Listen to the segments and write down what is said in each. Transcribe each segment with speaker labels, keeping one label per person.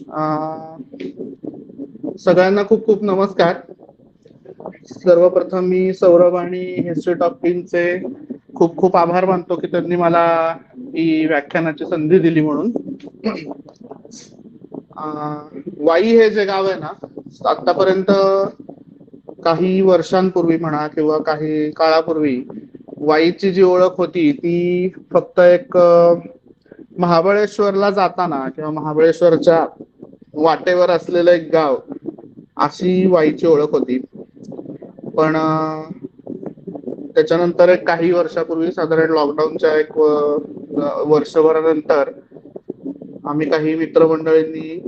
Speaker 1: अं, सगळ्यांना खूप खूप नमस्कार. सर्वप्रथम मी सौरभ आणि हिस्ट्री टॉक टीमचे खूप खूप आभार मानतो की त्यांनी मला ही व्याख्यानाची संधी दिली म्हणून. वाई हे जे गाव आहे ना, आतापर्यंत काही वर्षांपूर्वी म्हणा किंवा काही काळापूर्वी वाईची जी ओळख होती ती फक्त एक महाबळेश्वरला जाताना किंवा महाबळेश्वरच्या वाटेवर असलेलं एक गाव अशी वाईची ओळख होती. पण त्याच्यानंतर एक काही वर्षापूर्वी साधारण लॉकडाऊनच्या एक वर्षभरानंतर आम्ही काही मित्रमंडळींनी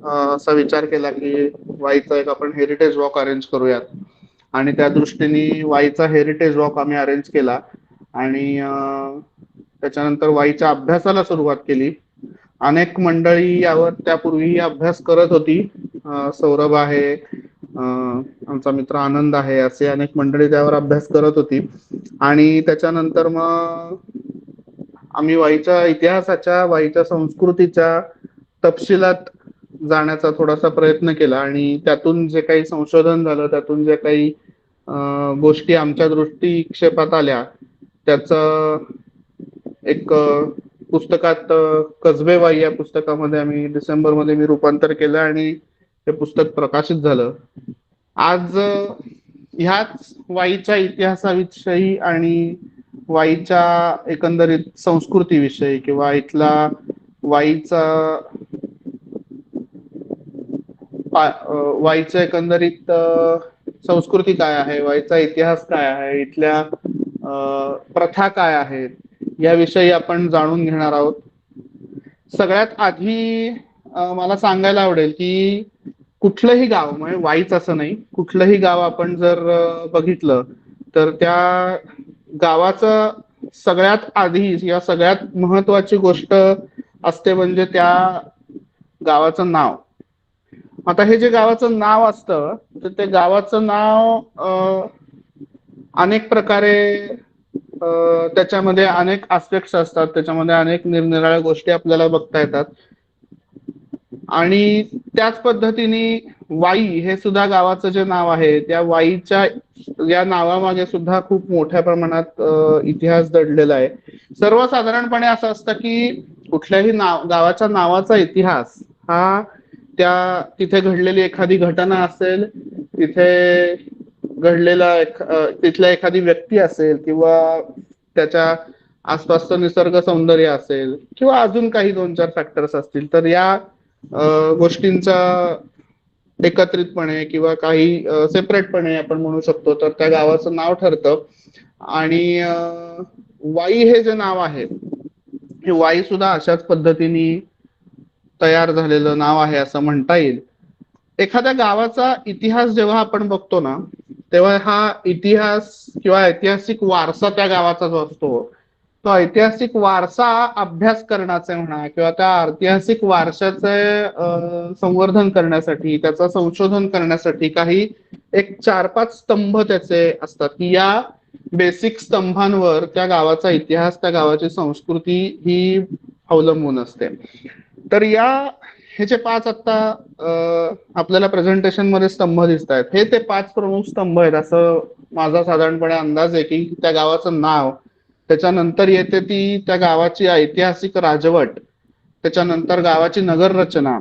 Speaker 1: असा विचार केला की वाईचा एक आपण हेरिटेज वॉक अरेंज करूयात. आणि त्या दृष्टीने वाईचा हेरिटेज वॉक आम्ही अरेंज केला आणि त्याच्यानंतर वाईच्या अभ्यासाला सुरुवात केली. अनेक मंडळी यावर त्यापूर्वीही अभ्यास करत होती. सौरभ आहे, आमचा मित्र आनंद आहे, असे अनेक मंडळी त्यावर अभ्यास करत होती. आणि त्याच्यानंतर मग आम्ही वाईच्या इतिहासाच्या, वाईच्या संस्कृतीच्या तपशिलात जाण्याचा थोडासा प्रयत्न केला आणि त्यातून जे काही संशोधन झालं, त्यातून जे काही गोष्टी आमच्या दृष्टिक्षेपात आल्या त्याचं एक पुस्तकात कसबे वाई या पुस्तकामध्ये आम्ही डिसेंबरमध्ये मी रूपांतर केलं आणि ते पुस्तक प्रकाशित झालं. आज ह्याच वाईच्या इतिहासाविषयी आणि वाईच्या एकंदरीत संस्कृतीविषयी किंवा इथला वाईचा वाईचं एकंदरीत संस्कृती काय आहे, वाईचा इतिहास काय आहे, इथल्या प्रथा काय आहेत याविषयी आपण जाणून घेणार आहोत. सगळ्यात आधी मला सांगायला आवडेल की कुठलंही गाव म्हणजे वाईच असं नाही, कुठलंही गाव आपण जर बघितलं तर त्या गावाचं सगळ्यात आधी या सगळ्यात महत्वाची गोष्ट असते म्हणजे त्या गावाचं नाव. आता हे जे गावाचं नाव असतं तर ते गावाचं नाव अनेक प्रकारे त्याच्यामध्ये अनेक आस्पेक्ट्स असतात, त्याच्यामध्ये अनेक निरनिराळ्या गोष्टी आपल्याला बघता येतात. आणि त्याच पद्धतीने वाई हे सुद्धा गावाचं जे नाव आहे त्या वाईच्या या नावामागे सुद्धा खूप मोठ्या प्रमाणात इतिहास दडलेला आहे. सर्वसाधारणपणे असं असतं की कुठल्याही गावाच्या नावाचा इतिहास हा त्या तिथे घडलेली एखादी घटना असेल, तिथे घडलेला तिथल्या एखादी व्यक्ती असेल किंवा त्याच्या आसपासचं निसर्ग सौंदर्य असेल किंवा अजून काही दोन चार फॅक्टर्स असतील तर या गोष्टींचा एकत्रितपणे किंवा काही सेपरेटपणे आपण म्हणू शकतो तर त्या गावाचं नाव ठरतं. आणि वाई हे जे नाव आहे हे वाई सुद्धा अशाच पद्धतीने तयार झालेलं नाव आहे असं म्हणता येईल. एखाद्या गावाचा इतिहास जेव्हा आपण बघतो ना तेव्हा हा इतिहास किंवा ऐतिहासिक वारसा त्या गावाचा जो असतो तो ऐतिहासिक वारसा अभ्यास करण्याचे म्हणा किंवा त्या ऐतिहासिक वारशाचे संवर्धन करण्यासाठी, त्याचं संशोधन करण्यासाठी काही एक 4-5 स्तंभ त्याचे असतात की या बेसिक स्तंभांवर त्या गावाचा इतिहास, त्या गावाची संस्कृती ही अवलंबून असते. तर हे जे 5 आता आपल्याला प्रेझेंटेशन मध्ये स्तंभ दिसत आहेत हे ते 5 प्रमुख स्तंभ आहेत असं माझा साधारणपणे अंदाज आहे की त्या गावाचं नाव, त्याच्यानंतर येते ती त्या गावाची ऐतिहासिक राजवट, त्याच्यानंतर गावाची नगर रचना,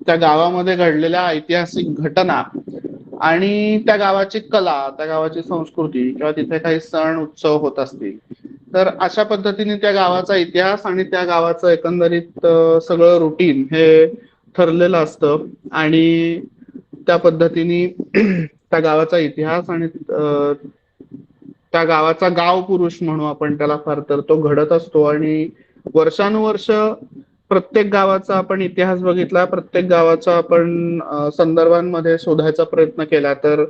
Speaker 1: त्या गावामध्ये घडलेल्या ऐतिहासिक घटना आणि त्या गावाची कला, त्या गावाची संस्कृती किंवा तिथे काही सण उत्सव होत असतील तर अशा पद्धतीने त्या गावाचा इतिहास आणि त्या गावाचं एकंदरीत सगळं रुटीन हे ठरलेलं असतं. आणि त्या पद्धतीने त्या गावाचा इतिहास आणि त्या गावाचा गाव पुरुष म्हणू आपण त्याला फार तर तो घडत असतो. आणि वर्षानुवर्ष प्रत्येक गावाचा आपण इतिहास बघितला, प्रत्येक गावाचा आपण संदर्भांमध्ये शोधायचा प्रयत्न केला तर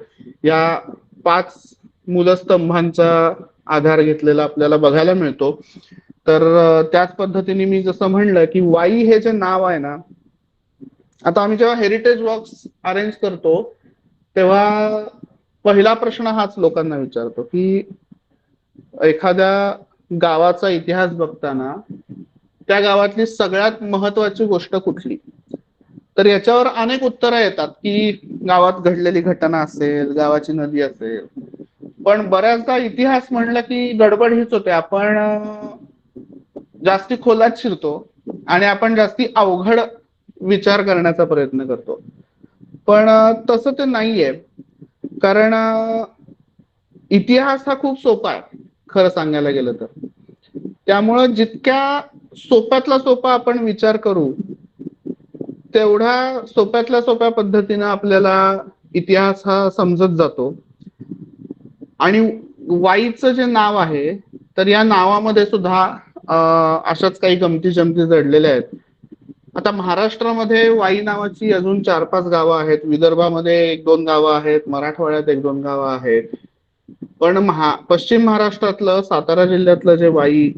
Speaker 1: या 5 मूलस्तंभांचा आधार घेतलेला आपल्याला बघायला मिळतो. तर त्याच पद्धतीने मी जसं म्हणलं की वाई हे जे नाव आहे ना, आता आम्ही जेव्हा हेरिटेज वॉक्स अरेंज करतो तेव्हा पहिला प्रश्न हाच लोकांना विचारतो की एखाद्या गावाचा इतिहास बघताना त्या गावातली सगळ्यात महत्वाची गोष्ट कुठली. तर याच्यावर अनेक उत्तरं येतात की गावात घडलेली घटना असेल, गावाची नदी असेल. पण बऱ्याचदा इतिहास म्हणलं की गडबड हीच होते, आपण जास्ती खोलात शिरतो आणि आपण जास्ती अवघड विचार करण्याचा प्रयत्न करतो. पण तसं ते नाहीये. कारण इतिहास हा खूप सोपा आहे खरं सांगायला गेलं तर. त्यामुळं जितक्या सोप्यातला सोपा आपण विचार करू, तेवढा सोप्यातल्या सोप्या पद्धतीनं आपल्याला इतिहास हा समजत जातो. आणि वाईचं जे नाव आहे, तर या नावामध्ये सुद्धा अशाच काही गमती जमती जडलेल्या आहेत. आता महाराष्ट्रामध्ये वाई नावाची अजून 4-5 गावं आहेत, विदर्भामध्ये 1-2 गावं आहेत, मराठवाड्यात 1-2 गावं आहेत. पण पश्चिम महाराष्ट्रातलं सातारा जिल्ह्यातलं जे वाई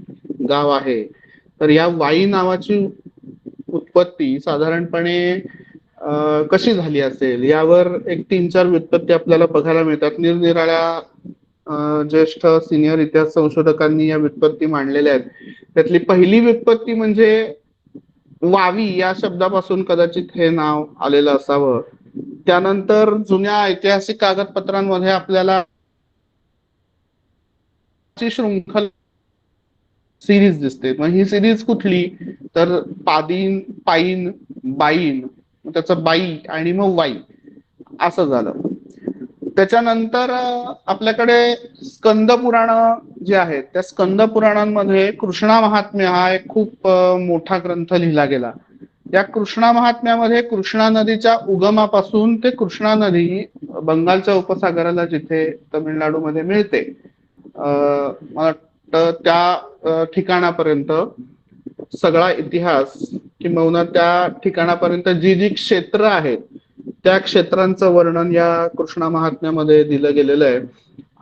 Speaker 1: गाव आहे, तर या वाई नावाची उत्पत्ती साधारणपणे कशी झाली असेल यावर एक 3-4 व्युत्पत्ती आपल्याला बघायला मिळतात. निरनिराळ्या ज्येष्ठ सिनियर इतिहास संशोधकांनी या व्युत्पत्ती मांडलेल्या आहेत. त्यातली पहिली व्युत्पत्ती म्हणजे वावी या शब्दापासून कदाचित हे नाव आलेलं असावं. त्यानंतर जुन्या ऐतिहासिक कागदपत्रांमध्ये आपल्याला शृंखला सिरीज दिसते. मग ही सिरीज कुठली, तर पादीन, पाईन, बाईन, त्याचं बाई आणि मग वाई असं झालं. त्याच्यानंतर आपल्याकडे स्कंद पुराण जे आहेत, त्या स्कंद पुराणांमध्ये कृष्णा महात्म्य हा एक खूप मोठा ग्रंथ लिहिला गेला. या कृष्णा महात्म्यामध्ये कृष्णा नदीच्या उगमापासून ते कृष्णा नदी बंगालच्या उपसागराला जिथे तमिळनाडूमध्ये मिळते, मला वाटतं त्या ठिकाणापर्यंत सगळा इतिहास, किंबहुना त्या ठिकाणापर्यंत जी जी क्षेत्र आहेत त्या क्षेत्रांचं वर्णन या कृष्णा महात्म्यामध्ये दिलं गेलेलं आहे.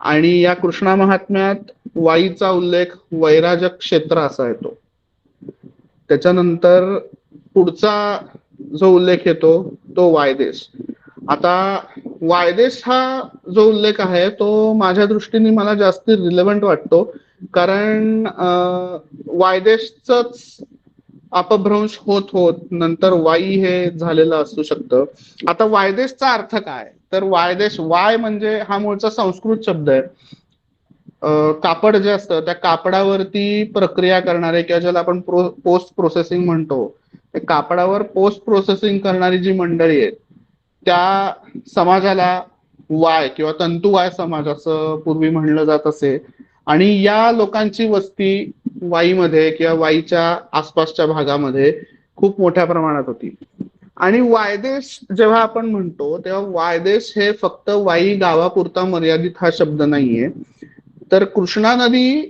Speaker 1: आणि या कृष्णा महात्म्यात वाईचा उल्लेख वैराजक क्षेत्र असा येतो. त्याच्यानंतर पुढचा जो उल्लेख येतो तो वायदेश. आता वायदेश हा जो उल्लेख आहे तो माझ्या दृष्टीने मला जास्त रिलेव्हंट वाटतो, कारण वायदेशच अपभ्रंश होत होत नंतर वाई हे झालेलं असू शकतं. आता वायदेशचा अर्थ काय, तर वायदेश, वाय म्हणजे हा मूळचा संस्कृत शब्द आहे. कापड जे असतं त्या कापडावरती प्रक्रिया करणारे, किंवा ज्याला आपण पोस्ट प्रोसेसिंग म्हणतो, ते कापडावर पोस्ट प्रोसेसिंग करणारी जी मंडळी आहेत त्या समाजाला वाय किंवा तंतुवाय समाज असं पूर्वी म्हणलं जात असे. आणि या लोकांची वस्ती वाईमध्ये किंवा वाईच्या आसपासच्या भागामध्ये खूप मोठ्या प्रमाणात होती. आणि वायदेश जेव्हा आपण म्हणतो तेव्हा वायदेश हे फक्त वाई गावापुरता मर्यादित हा शब्द नाहीये. तर कृष्णा नदी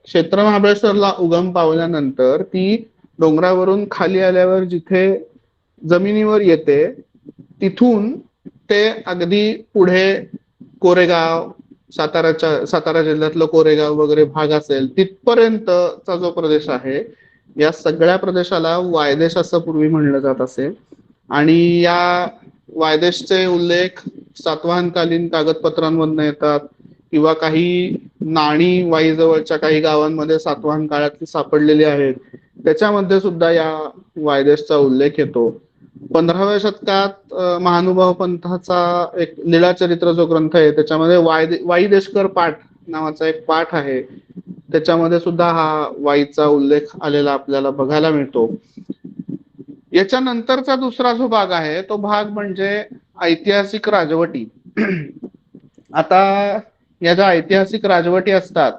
Speaker 1: क्षेत्र महाबळेश्वरला उगम पावल्यानंतर ती डोंगरावरून खाली आल्यावर जिथे जमिनीवर येते, तिथून ते अगदी पुढे कोरेगाव, सातारा जिल्ह्यातलं कोरेगाव वगैरे भाग असेल तिथपर्यंतचा जो प्रदेश आहे, या सगळ्या प्रदेशाला वायदेश असं पूर्वी म्हणलं जात असे. आणि या वायदेशचे उल्लेख सातवाहनकालीन कागदपत्रांमधून येतात, किंवा काही नाणी वाईजवळच्या काही गावांमध्ये सातवाहन काळातली सापडलेली आहेत, त्याच्यामध्ये सुद्धा या वायदेशचा उल्लेख येतो. 15व्या शतकात महानुभाव पंथाचा एक लीळाचरित्र जो ग्रंथ आहे त्याच्यामध्ये वाई देशकर पाठ नावाचा एक पाठ आहे, त्याच्यामध्ये सुद्धा हा वाईचा उल्लेख आलेला आपल्याला बघायला मिळतो. याच्यानंतरचा दुसरा जो भाग आहे तो भाग म्हणजे ऐतिहासिक राजवटी. आता या ज्या ऐतिहासिक राजवटी असतात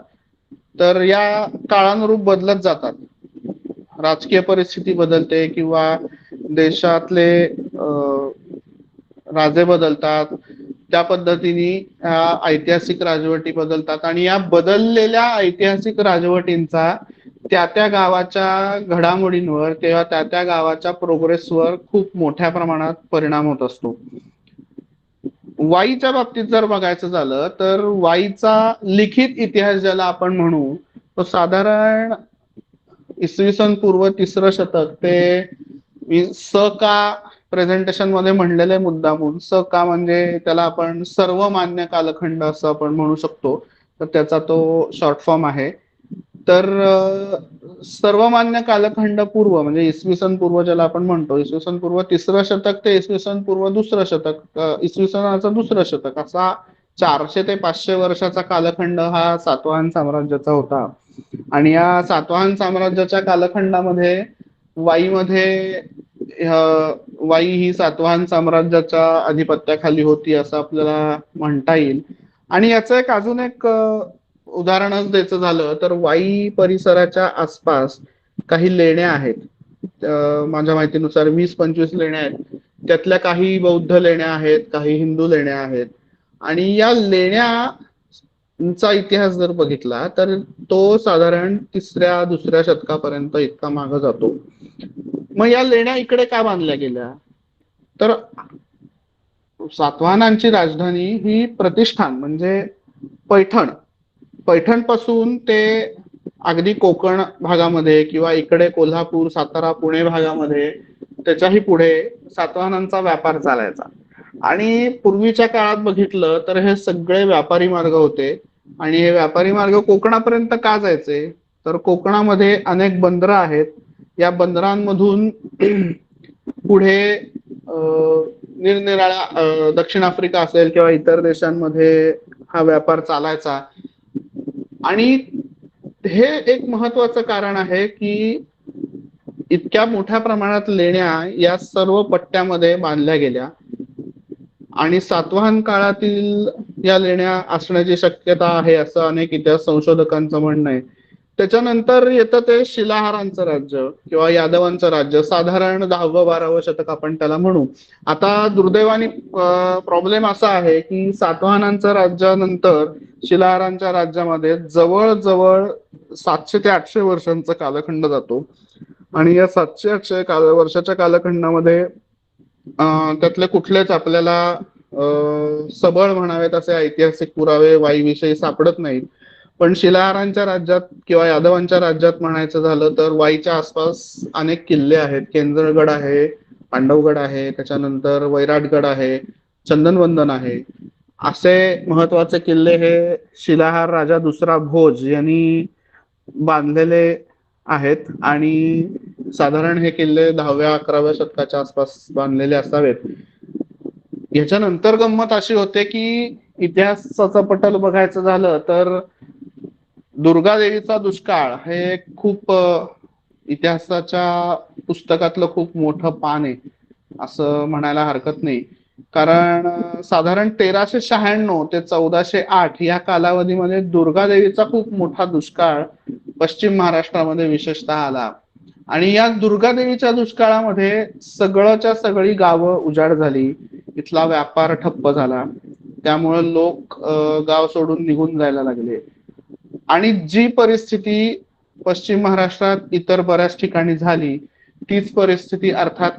Speaker 1: तर या काळानुरूप बदलत जातात. राजकीय परिस्थिती बदलते किंवा देशातले राजे बदलतात, त्या पद्धतीने ऐतिहासिक राजवटी बदलतात. आणि या बदललेल्या ऐतिहासिक राजवटींचा त्या त्या गावाच्या घडामोडींवर किंवा त्या त्या गावाच्या प्रोग्रेसवर खूप मोठ्या प्रमाणात परिणाम होत असतो. वाईच्या बाबतीत जर बघायचं झालं तर वाईचा लिखित इतिहास ज्याला आपण म्हणू, तो साधारण इसवी सन पूर्व 3रं शतक ते स का प्रेझेंटेशन मध्ये म्हणलेले मुद्दामून स का म्हणजे त्याला आपण सर्वमान्य कालखंड असं आपण म्हणू शकतो, तर त्याचा तो शॉर्ट फॉर्म आहे. तर सर्वमान्य कालखंड पूर्व म्हणजे इसवी सन पूर्व ज्याला आपण म्हणतो, इसवी सन पूर्व 3रं शतक ते इसवी सन पूर्व 2रं शतक, इसवी सनाचं 2रं शतक, असा 400 ते 500 वर्षाचा कालखंड हा सातवाहन साम्राज्याचा होता. आणि या सातवाहन साम्राज्याच्या कालखंडामध्ये वाईमध्ये वाई ही सातवाहन साम्राज्याच्या अधिपत्याखाली होती असं आपल्याला म्हणता येईल. आणि याचं अजून एक उदाहरणच द्यायचं झालं तर वाई परिसराच्या आसपास काही लेण्या आहेत. माझ्या माहितीनुसार 20-25 लेण्या आहेत. त्यातल्या काही बौद्ध लेण्या आहेत, काही हिंदू लेण्या आहेत. आणि या लेण्यांचा इतिहास जर बघितला तर तो साधारण 2ऱ्या शतकापर्यंत इतका मागे जातो. मग या लेण्या इकडे का बांधल्या गेल्या? तर सातवाहनांची राजधानी ही प्रतिष्ठान म्हणजे पैठण पासून ते अगदी कोकण भागामध्ये किंवा इकडे कोल्हापूर, सातारा, पुणे भागामध्ये त्याच्याही पुढे सातवाहनांचा व्यापार चालायचा. आणि पूर्वीच्या काळात बघितलं तर हे सगळे व्यापारी मार्ग होते. आणि हे व्यापारी मार्ग कोकणापर्यंत का जायचे? तर कोकणामध्ये अनेक बंदरं आहेत. या बंदरांमधून पुढे निरनिराळ्या दक्षिण आफ्रिका असेल किंवा इतर देशांमध्ये हा व्यापार चालायचा. आणि हे एक महत्वाचं कारण आहे की इतक्या मोठ्या प्रमाणात लेण्या या सर्व पट्ट्यामध्ये बांधल्या गेल्या आणि सातवाहन काळातील या लेण्या असण्याची शक्यता आहे असं अनेक इतिहास संशोधकांचं म्हणणं आहे. त्याच्यानंतर येतं ते शिलाहारांचं राज्य किंवा यादवांचं राज्य, साधारण 10व-12व शतक आपण त्याला म्हणू. आता दुर्दैवाने प्रॉब्लेम असा आहे की सातवाहनांच्या राज्यानंतर शिलाहारांच्या राज्यामध्ये जवळजवळ 700 ते 800 वर्षांचा कालखंड जातो. आणि या 700-800 वर्षाच्या कालखंडामध्ये त्यातले कुठलेच आपल्याला सबळ म्हणावेत असे ऐतिहासिक पुरावे वाईविषयी सापडत नाहीत. पण शिलाहारांच्या राज्यात किंवा यादवांच्या राज्यात म्हणायचं झालं तर वाईच्या आसपास अनेक किल्ले आहेत. केंद्रगड आहे, पांडवगड आहे, त्याच्यानंतर वैराटगड आहे, चंदनवंदन आहे. असे महत्वाचे किल्ले हे शिलाहार राजा दुसरा भोज यांनी बांधलेले आहेत. आणि साधारण हे किल्ले 10व्या-11व्या शतकाच्या आसपास बांधलेले असावेत. याच्यानंतर गंमत अशी होते की इतिहासाचं पटल बघायचं झालं तर दुर्गादेवीचा दुष्काळ हे खूप इतिहासाच्या पुस्तकातलं खूप मोठं पान आहे असं म्हणायला हरकत नाही. कारण साधारण 1396 ते 1408 या कालावधीमध्ये दुर्गादेवीचा खूप मोठा दुष्काळ पश्चिम महाराष्ट्रामध्ये विशेषतः आला. आणि या दुर्गादेवीच्या दुष्काळामध्ये सगळंच्या सगळी गावं उजाड झाली, इथला व्यापार ठप्प झाला, त्यामुळे लोक गाव सोडून निघून जायला लागले. आणि जी परिस्थिती पश्चिम महाराष्ट्रात इतर बऱ्याच ठिकाणी झाली तीच परिस्थिती अर्थात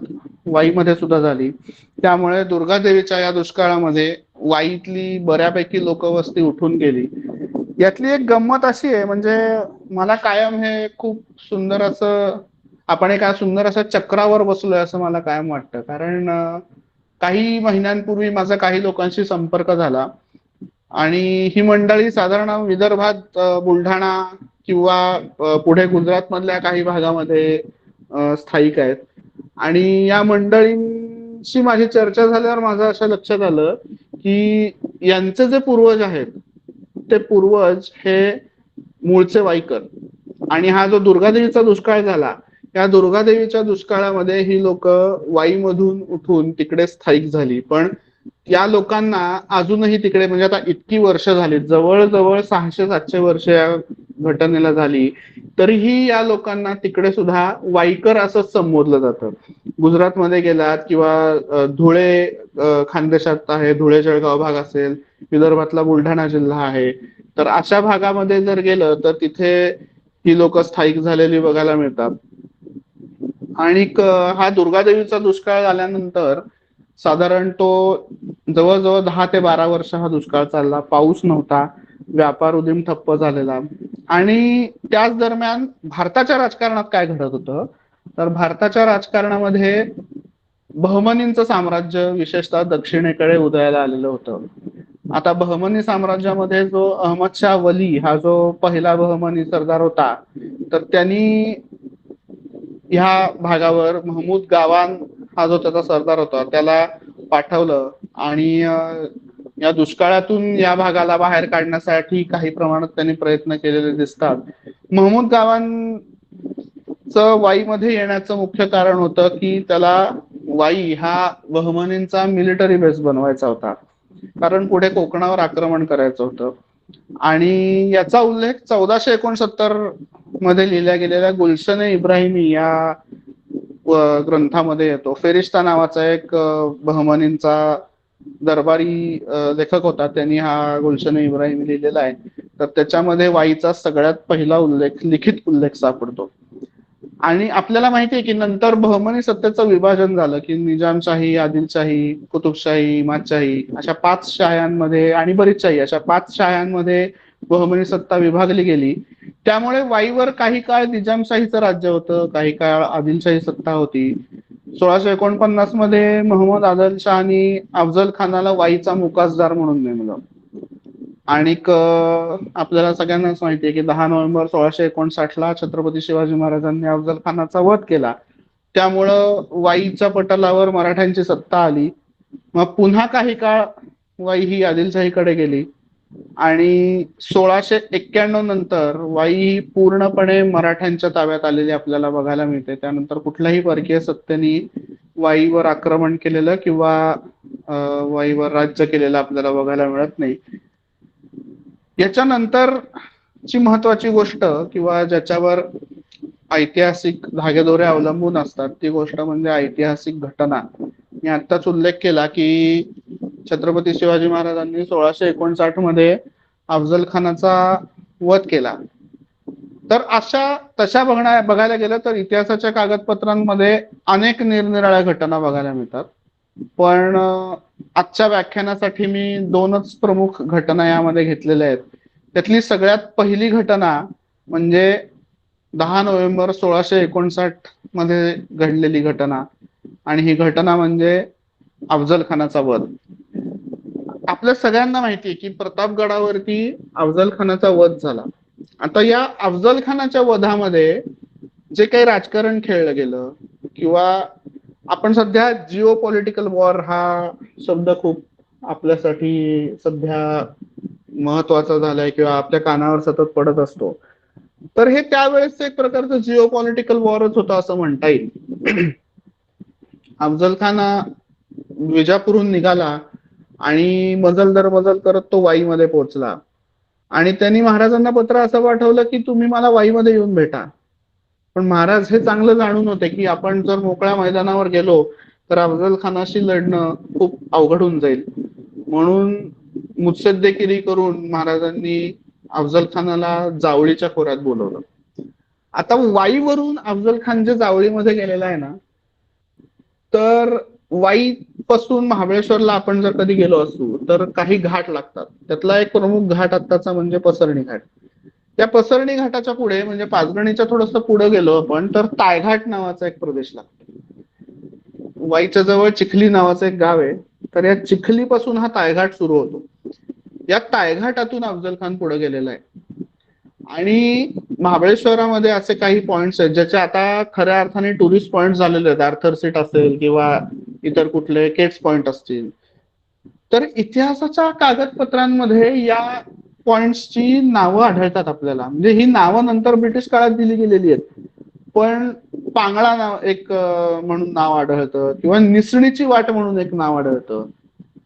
Speaker 1: वाईमध्ये सुद्धा झाली. त्यामुळे दुर्गादेवीच्या या दुष्काळामध्ये वाईतली बऱ्यापैकी लोकवस्ती उठून गेली. यातली एक गंमत अशी आहे म्हणजे मला कायम हे खूप सुंदर असं आपण एका सुंदर अशा चक्रावर बसलोय असं मला कायम वाटतं. कारण काही महिन्यांपूर्वी माझा काही लोकांशी संपर्क झाला आणि ही मंडळी साधारण विदर्भात बुलढाणा किंवा पुढे गुजरात मधल्या काही भागामध्ये स्थायिक आहेत. आणि या मंडळींशी माझी चर्चा झाल्यावर माझं असं लक्षात आलं की यांचे जे पूर्वज आहेत ते पूर्वज हे मूळचे वाईकर. आणि हा जो दुर्गादेवीचा दुष्काळ झाला या दुर्गादेवीच्या दुष्काळामध्ये ही लोक वाईमधून उठून तिकडे स्थायिक झाली. पण या लोकांना अजूनही तिकडे म्हणजे आता इतकी वर्ष झाली, जवळजवळ 600-700 वर्ष या घटनेला झाली, तरीही या लोकांना तिकडे सुद्धा वाईकर असंच संबोधलं जातं. गुजरातमध्ये गेलात किंवा धुळे खानदेशात आहे, धुळे जळगाव भाग असेल, विदर्भातला बुलढाणा जिल्हा आहे, तर अशा भागामध्ये जर गेलं तर तिथे ही लोक स्थायिक झालेली बघायला मिळतात. आणि हा दुर्गादेवीचा दुष्काळ झाल्यानंतर साधारण तो जवळजवळ 10 ते 12 वर्ष हा दुष्काळ चालला. पाऊस नव्हता, व्यापार उदीम ठप्प झालेला. आणि त्याच दरम्यान भारताच्या राजकारणात काय घडत होतं तर भारताच्या राजकारणामध्ये बहमनींचं साम्राज्य विशेषतः दक्षिणेकडे उदयाला आलेलं होतं. आता बहमनी साम्राज्यामध्ये जो अहमद शाह वली हा जो पहिला बहमनी सरदार होता, तर त्यांनी ह्या भागावर महमूद गावान हा जो त्याचा सरदार होता त्याला पाठवलं आणि या दुष्काळातून या भागाला बाहेर काढण्यासाठी काही प्रमाणात त्यांनी प्रयत्न केलेले दिसतात. महमूद गावांचं वाईमध्ये येण्याचं मुख्य कारण होतं की त्याला वाई हा बहमनींचा मिलिटरी बेस बनवायचा होता, कारण पुढे कोकणावर आक्रमण करायचं होतं. आणि याचा उल्लेख 1469 मध्ये लिहिल्या गेलेल्या गुलशन-ए इब्राहिमी या ग्रंथामध्ये येतो. फेरिस्ता नावाचा एक बहमनींचा दरबारी लेखक होता, त्यांनी हा गुलशन-ए इब्राहिमी लिहिलेला आहे. तर त्याच्यामध्ये वाईचा सगळ्यात पहिला उल्लेख, लिखित उल्लेख सापडतो. आणि आपल्याला माहिती आहे की नंतर बहमनी सत्तेचं विभाजन झालं की निजामशाही, आदिलशाही, कुतुबशाही, इमादशाही अशा 5 शाह्यांमध्ये आणि बरीचशाही अशा 5 शाह्यांमध्ये बहमनी सत्ता विभागली गेली. त्यामुळे वाईवर काही काळ निजामशाहीचं राज्य होतं, काही काळ आदिलशाही सत्ता होती. 1649 मध्ये महमद आदल शहानी अफजल खानाला वाईचा मुकासदार म्हणून नेमलं. आणि आपल्याला सगळ्यांनाच माहिती आहे की 10 नोव्हेंबर 1659 ला छत्रपती शिवाजी महाराजांनी अफजल खानाचा वध केला. त्यामुळं वाईच्या पटलावर मराठ्यांची सत्ता आली. मग पुन्हा काही काळ वाई ही आदिलशाहीकडे गेली आणि 1691 नंतर वाई ही पूर्णपणे मराठ्यांच्या ताब्यात आलेली आपल्याला बघायला मिळते. त्यानंतर कुठल्याही परकीय सत्तेनी वाईवर आक्रमण केलेलं किंवा वाईवर राज्य केलेलं आपल्याला बघायला मिळत नाही. याच्यानंतरची महत्वाची गोष्ट किंवा ज्याच्यावर ऐतिहासिक धागेदोरे अवलंबून असतात ती गोष्ट म्हणजे ऐतिहासिक घटना. मी आत्ताच उल्लेख केला की छत्रपती शिवाजी महाराजांनी 1659 मध्ये अफजल खानाचा वध केला. तर तशा बघायला गेलं तर इतिहासाच्या कागदपत्रांमध्ये अनेक निरनिराळ्या घटना बघायला मिळतात. पण आजच्या व्याख्यानासाठी मी 2च प्रमुख घटना यामध्ये घेतलेल्या आहेत. त्यातली सगळ्यात पहिली घटना म्हणजे 10 नोव्हेंबर 1659 मध्ये घडलेली घटना, आणि ही घटना म्हणजे अफजल खानाचा वध. आपल्या सगळ्यांना माहिती आहे की प्रतापगडावरती अफजल खानाचा वध झाला. आता या अफजल खानाच्या वधामध्ये जे काही राजकारण खेळलं गेलं किंवा आपण सध्या जिओ पॉलिटिकल वॉर हा शब्द खूप आपल्यासाठी सध्या महत्वाचा झालाय किंवा आपल्या कानावर सतत पडत असतो, तर हे त्यावेळेस एक प्रकारचं जिओ पॉलिटिकल वॉरच होतं असं म्हणता येईल. अफजल खान विजापूरहून निघाला आणि मजल दर मजल करत तो वाईमध्ये पोहोचला आणि त्यांनी महाराजांना पत्र असं पाठवलं की तुम्ही मला वाईमध्ये येऊन भेटा. पण महाराज हे चांगलं जाणून होते की आपण जर मोकळ्या मैदानावर गेलो तर अफजल खानाशी लढणं खूप अवघड होऊन जाईल. म्हणून मुत्सद्देगिरी करून महाराजांनी अफजल खानाला जावळीच्या खोऱ्यात बोलवलं. आता वाईवरून अफजल खान जे जावळीमध्ये गेलेला आहे ना, तर वाई पासून महाबळेश्वरला आपण जर कधी गेलो असू तर काही घाट लागतात. त्यातला एक प्रमुख घाट आत्ताचा म्हणजे पसरणी घाट. त्या पसरणी घाटाच्या पुढे म्हणजे पाचगणीच्या थोडस पुढे गेलो आपण तर तायघाट नावाचा एक प्रदेश लागतो. वाईच्या जवळ चिखली नावाचं एक गाव आहे. तर या चिखली पासून हा तायघाट सुरू होतो. या तायघाटातून अफजल खान पुढे गेलेला आहे आणि महाबळेश्वरामध्ये असे काही पॉइंट्स आहेत ज्याचे आता खऱ्या अर्थाने टुरिस्ट पॉइंट झालेले आहेत. आर्थर सीट असेल किंवा इतर कुठले केट्स पॉइंट असतील. तर इतिहासाच्या कागदपत्रांमध्ये या पॉइंट्सची नावं आढळतात आपल्याला. म्हणजे ही नावं नंतर ब्रिटिश काळात दिली गेलेली आहेत. पण पांगळा नाव एक म्हणून नाव आढळतं किंवा निसणीची वाट म्हणून एक नाव आढळतं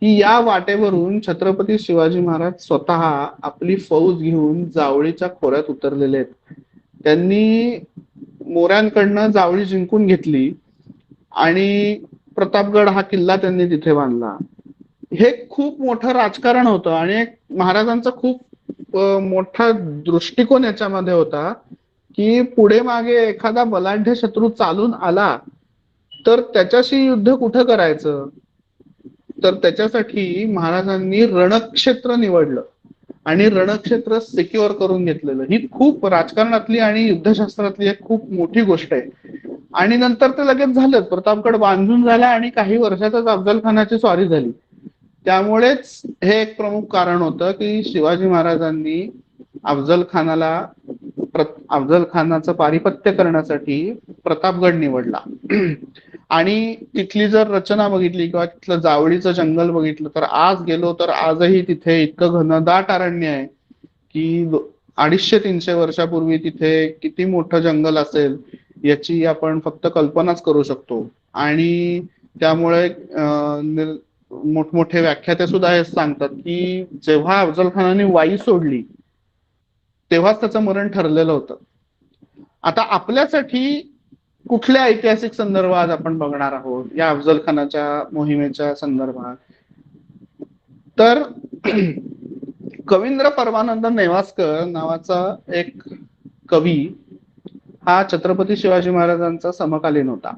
Speaker 1: की या वाटेवरून छत्रपती शिवाजी महाराज स्वतः आपली फौज घेऊन जावळीच्या खोऱ्यात उतरलेले आहेत. त्यांनी मोऱ्यांकडनं जावळी जिंकून घेतली आणि प्रतापगड हा किल्ला त्यांनी तिथे बांधला. हे खूप मोठं राजकारण होतं आणि महाराजांचा खूप मोठा दृष्टिकोन याच्यामध्ये होता की पुढे मागे एखादा बलाढ्य शत्रू चालून आला तर त्याच्याशी युद्ध कुठं करायचं. तर त्याच्यासाठी महाराजांनी रणक्षेत्र निवडलं आणि रणक्षेत्र सिक्युअर करून घेतलेलं. ही खूप राजकारणातली आणि युद्धशास्त्रातली एक खूप मोठी गोष्ट आहे. आणि नंतर ते लगेच झालं, प्रतापगड बांधून झाला आणि काही वर्षातच अफजल खानाची स्वारी झाली. त्यामुळेच हे एक प्रमुख कारण होतं की शिवाजी महाराजांनी अफजल खानाला अफजल खानाचं पारिपत्य करण्यासाठी प्रतापगड निवडला. आणि तिथली जर रचना बघितली किंवा तिथलं जावळीचं जंगल बघितलं तर आज गेलो तर आजही तिथे इतकं घनदाट अरण्य आहे की 250-300 वर्षापूर्वी तिथे किती मोठं जंगल असेल याची आपण फक्त कल्पनाच करू शकतो. आणि त्यामुळे मोठमोठे व्याख्याते सुद्धा हे सांगतात की जेव्हा अफजल खानाने वाई सोडली तेव्हाच त्याचं मरण ठरलेलं होतं. आता आपल्यासाठी कुठल्या ऐतिहासिक संदर्भात आपण बघणार आहोत या अफजल खानाच्या मोहिमेच्या संदर्भात, तर कवींद्र परमानंद नेवास्कर नावाचा एक कवी हा छत्रपती शिवाजी महाराजांचा समकालीन होता.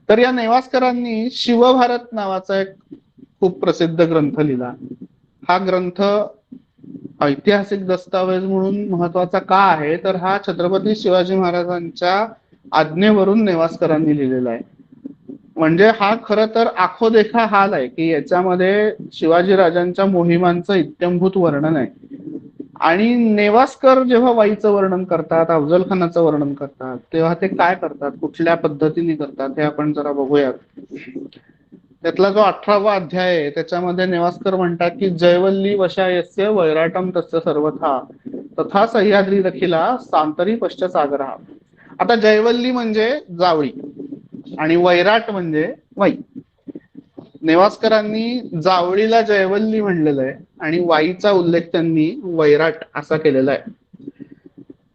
Speaker 1: तर या नेवास्करांनी शिवभारत नावाचा एक खूप प्रसिद्ध ग्रंथ लिहिला. हा ग्रंथ ऐतिहासिक दस्तावेज म्हणून महत्वाचा का आहे तर हा छत्रपती शिवाजी महाराजांच्या आज्ञेवरून नेवास्करांनी लिहिलेला आहे. म्हणजे हा खर तर आखो देखा हाल आहे की याच्यामध्ये शिवाजी राजांच्या मोहिमांचं इत्यंभूत वर्णन आहे. आणि नेवास्कर जेव्हा वाईचं वर्णन करतात, अफजल खानाचं वर्णन करतात, तेव्हा ते काय करतात, कुठल्या पद्धतीने करतात हे आपण जरा बघूयात. त्यातला जो 18वा अध्याय आहे त्याच्यामध्ये नेवास्कर म्हणतात की जयवल्ली वशायस्य वैराटम तस्य सर्वथा तथा सह्याद्री रखिला सांतरी पश्चसागरा. आता जयवल्ली म्हणजे जावळी आणि वैराट म्हणजे वाई. नेवास्करांनी जावळीला जयवल्ली म्हणलेलं आहे आणि वाईचा उल्लेख त्यांनी वैराट असा केलेला आहे.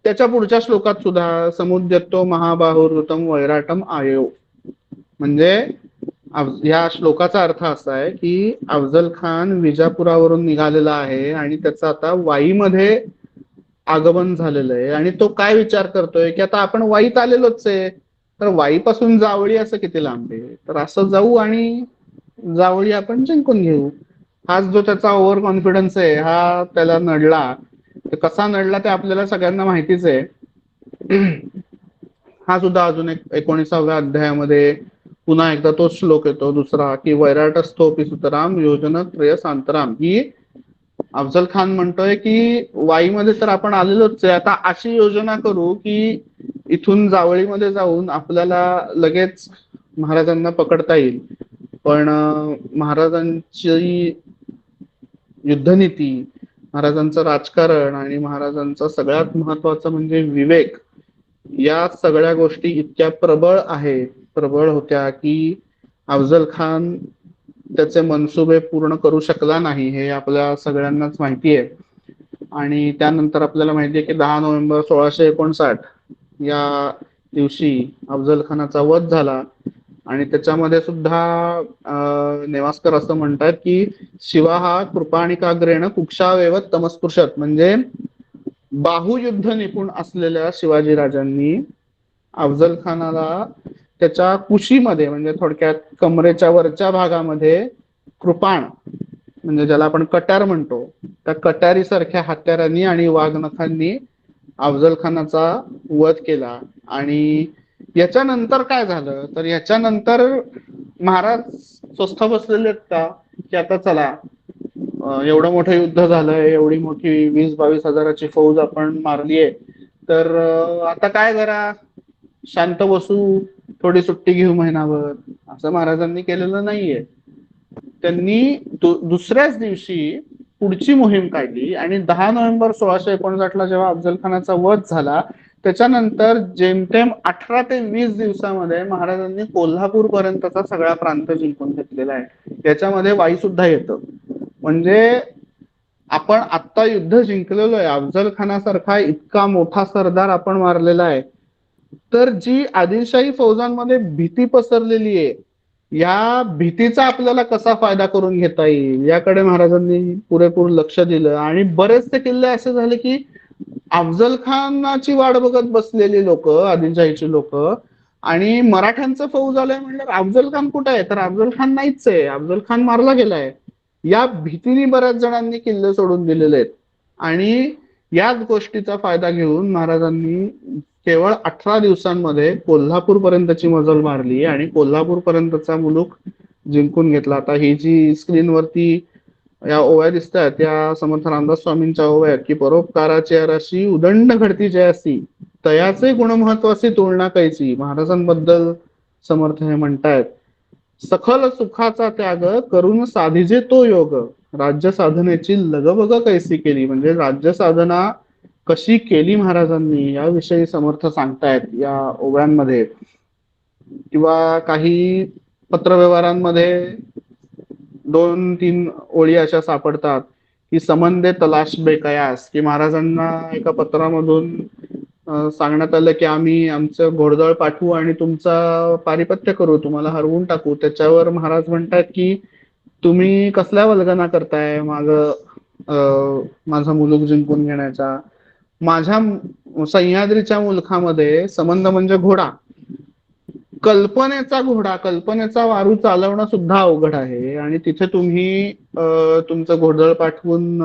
Speaker 1: त्याच्या पुढच्या श्लोकात सुद्धा समुद्यतो महाबाहुरुतम वैराटम आयो, म्हणजे या श्लोकाचा अर्थ असा आहे की अफजल खान विजापुरावरून निघालेला आहे आणि त्याचं आता वाईमध्ये आगमन झालेलं आहे आणि तो काय विचार करतोय की आता आपण वाईत आलेलोच आहे, तर वाईपासून जावळी असं किती लांब आहे, तर असं जाऊ आणि जावळी आपण जिंकून घेऊ. हाच जो त्याचा ओव्हर कॉन्फिडन्स आहे हा त्याला नडला. कसा नडला ते आपल्याला सगळ्यांना माहितीच आहे. हा सुद्धा अजून एक 19व्या अध्यायामध्ये पुन्हा एकदा तोच श्लोक येतो दुसरा की वैराटस्थोपी सुतराम योजना त्रय सांतराम. ही अफजल खान म्हणतोय की वाईमध्ये तर आपण आलेलोच आहे, आता अशी योजना करू की इथून जावळीमध्ये जाऊन आपल्याला लगेच महाराजांना पकडता येईल. पण महाराजांची युद्धनीती, महाराजांचं राजकारण आणि महाराजांचं सगळ्यात महत्वाचं म्हणजे विवेक, या सगळ्या गोष्टी इतक्या प्रबळ होत्या की अफजल खान त्याचे मनसुबे पूर्ण करू शकला नाही, हे आपल्या सगळ्यांनाच माहिती आहे. आणि त्यानंतर आपल्याला माहिती आहे की 10 नोव्हेंबर 1659 या दिवशी अफजल खानाचा वध झाला. आणि त्याच्यामध्ये सुद्धा नेवास्कर असं म्हणतात की शिवा हा कृपाणिकाग्रेण कुक्षावेव तमस्पृशत, म्हणजे बाहुयुद्ध निपुण असलेल्या शिवाजी राजांनी अफजल खानाला त्याच्या कुशीमध्ये, म्हणजे थोडक्यात कमरेच्या वरच्या भागामध्ये कृपाण, म्हणजे ज्याला आपण कट्यार म्हणतो, त्या कट्यारी सारख्या हत्यारांनी आणि वाघनखांनी अफजल खानाचा वध केला. आणि याच्यानंतर काय झालं तर याच्यानंतर महाराज स्वस्थ बसलेले आहेत का की आता चला एवढं मोठं युद्ध झालंय, एवढी मोठी 20-22 हजाराची फौज आपण मारलीये, तर आता काय करा, शांत बसू, थोडी सुट्टी घेऊ महिनाभर, असं महाराजांनी केलेलं नाहीये. त्यांनी दुसऱ्याच दिवशी पुढची मोहीम काढली आणि 10 नोव्हेंबर 1659 जेव्हा अफजल खानाचा वध झाला त्याच्यानंतर जेमतेम 18 ते 20 दिवसामध्ये महाराजांनी कोल्हापूर पर्यंतचा सगळा प्रांत जिंकून घेतलेला आहे. याच्यामध्ये वाई सुद्धा येतं. म्हणजे आपण आता युद्ध जिंकलेलो आहे, अफजल खानासारखा इतका मोठा सरदार आपण मारलेला आहे, तर जी आदिलशाही फौजांमध्ये भीती पसरलेली आहे, या भीतीचा आपल्याला कसा फायदा करून घेता येईल याकडे महाराजांनी पुरेपूर लक्ष दिलं. आणि बरेचसे किल्ले असे झाले की अफजल खानाची वाट बघत बसलेली लोक, आदिलशाहीची लोक, आणि मराठ्यांचं फौज आलंय म्हणलं अफजल खान कुठे आहे, तर अफजल खान नाहीच आहे, अफजल खान मारला गेलाय. या भीतीने बऱ्याच जणांनी किल्ले सोडून दिलेले आहेत. आणि याच गोष्टीचा फायदा घेऊन महाराजांनी केवळ 18 दिवसांमध्ये कोल्हापूर पर्यंतची मजल मारली आणि कोल्हापूर पर्यंतचा मुलूक जिंकून घेतला. आता ही जी स्क्रीनवरती या ओव्या दिसतात त्या समर्थ रामदास स्वामींच्या ओव्या आहेत की परोपकाराची राशी उदंड घडती जयासी तयाचे गुणमहत्वाची तुलना कैची. महाराजांबद्दल समर्थ हे म्हणतायत सखल सुखाचा त्याग करून साधिजे तो योग राज्य साधनेची लगबग कैसी केली. म्हणजे राज्य साधना कशी केली महाराजांनी याविषयी समर्थ सांगतायत या ओव्यांमध्ये. किंवा काही पत्रव्यवहारांमध्ये 2-3 ओळी अशा सापडतात की संबंधे तलाश बेकयास, की महाराजांना एका पत्रामधून सांगण्यात आलं की आम्ही आमचं घोडदळ पाठवू आणि तुमचा पारिपत्य करू, तुम्हाला हरवून टाकू. त्याच्यावर महाराज म्हणतात की तुम्ही कसल्या वल्गना करताय माझा मुलूक जिंकून घेण्याचा. माझ्या सह्याद्रीच्या मुलखामध्ये संबंध म्हणजे घोडा, कल्पनेचा घोडा, कल्पनेचा वारू चालवणं सुद्धा अवघड आहे आणि तिथे तुम्ही तुमचं घोडदळ पाठवून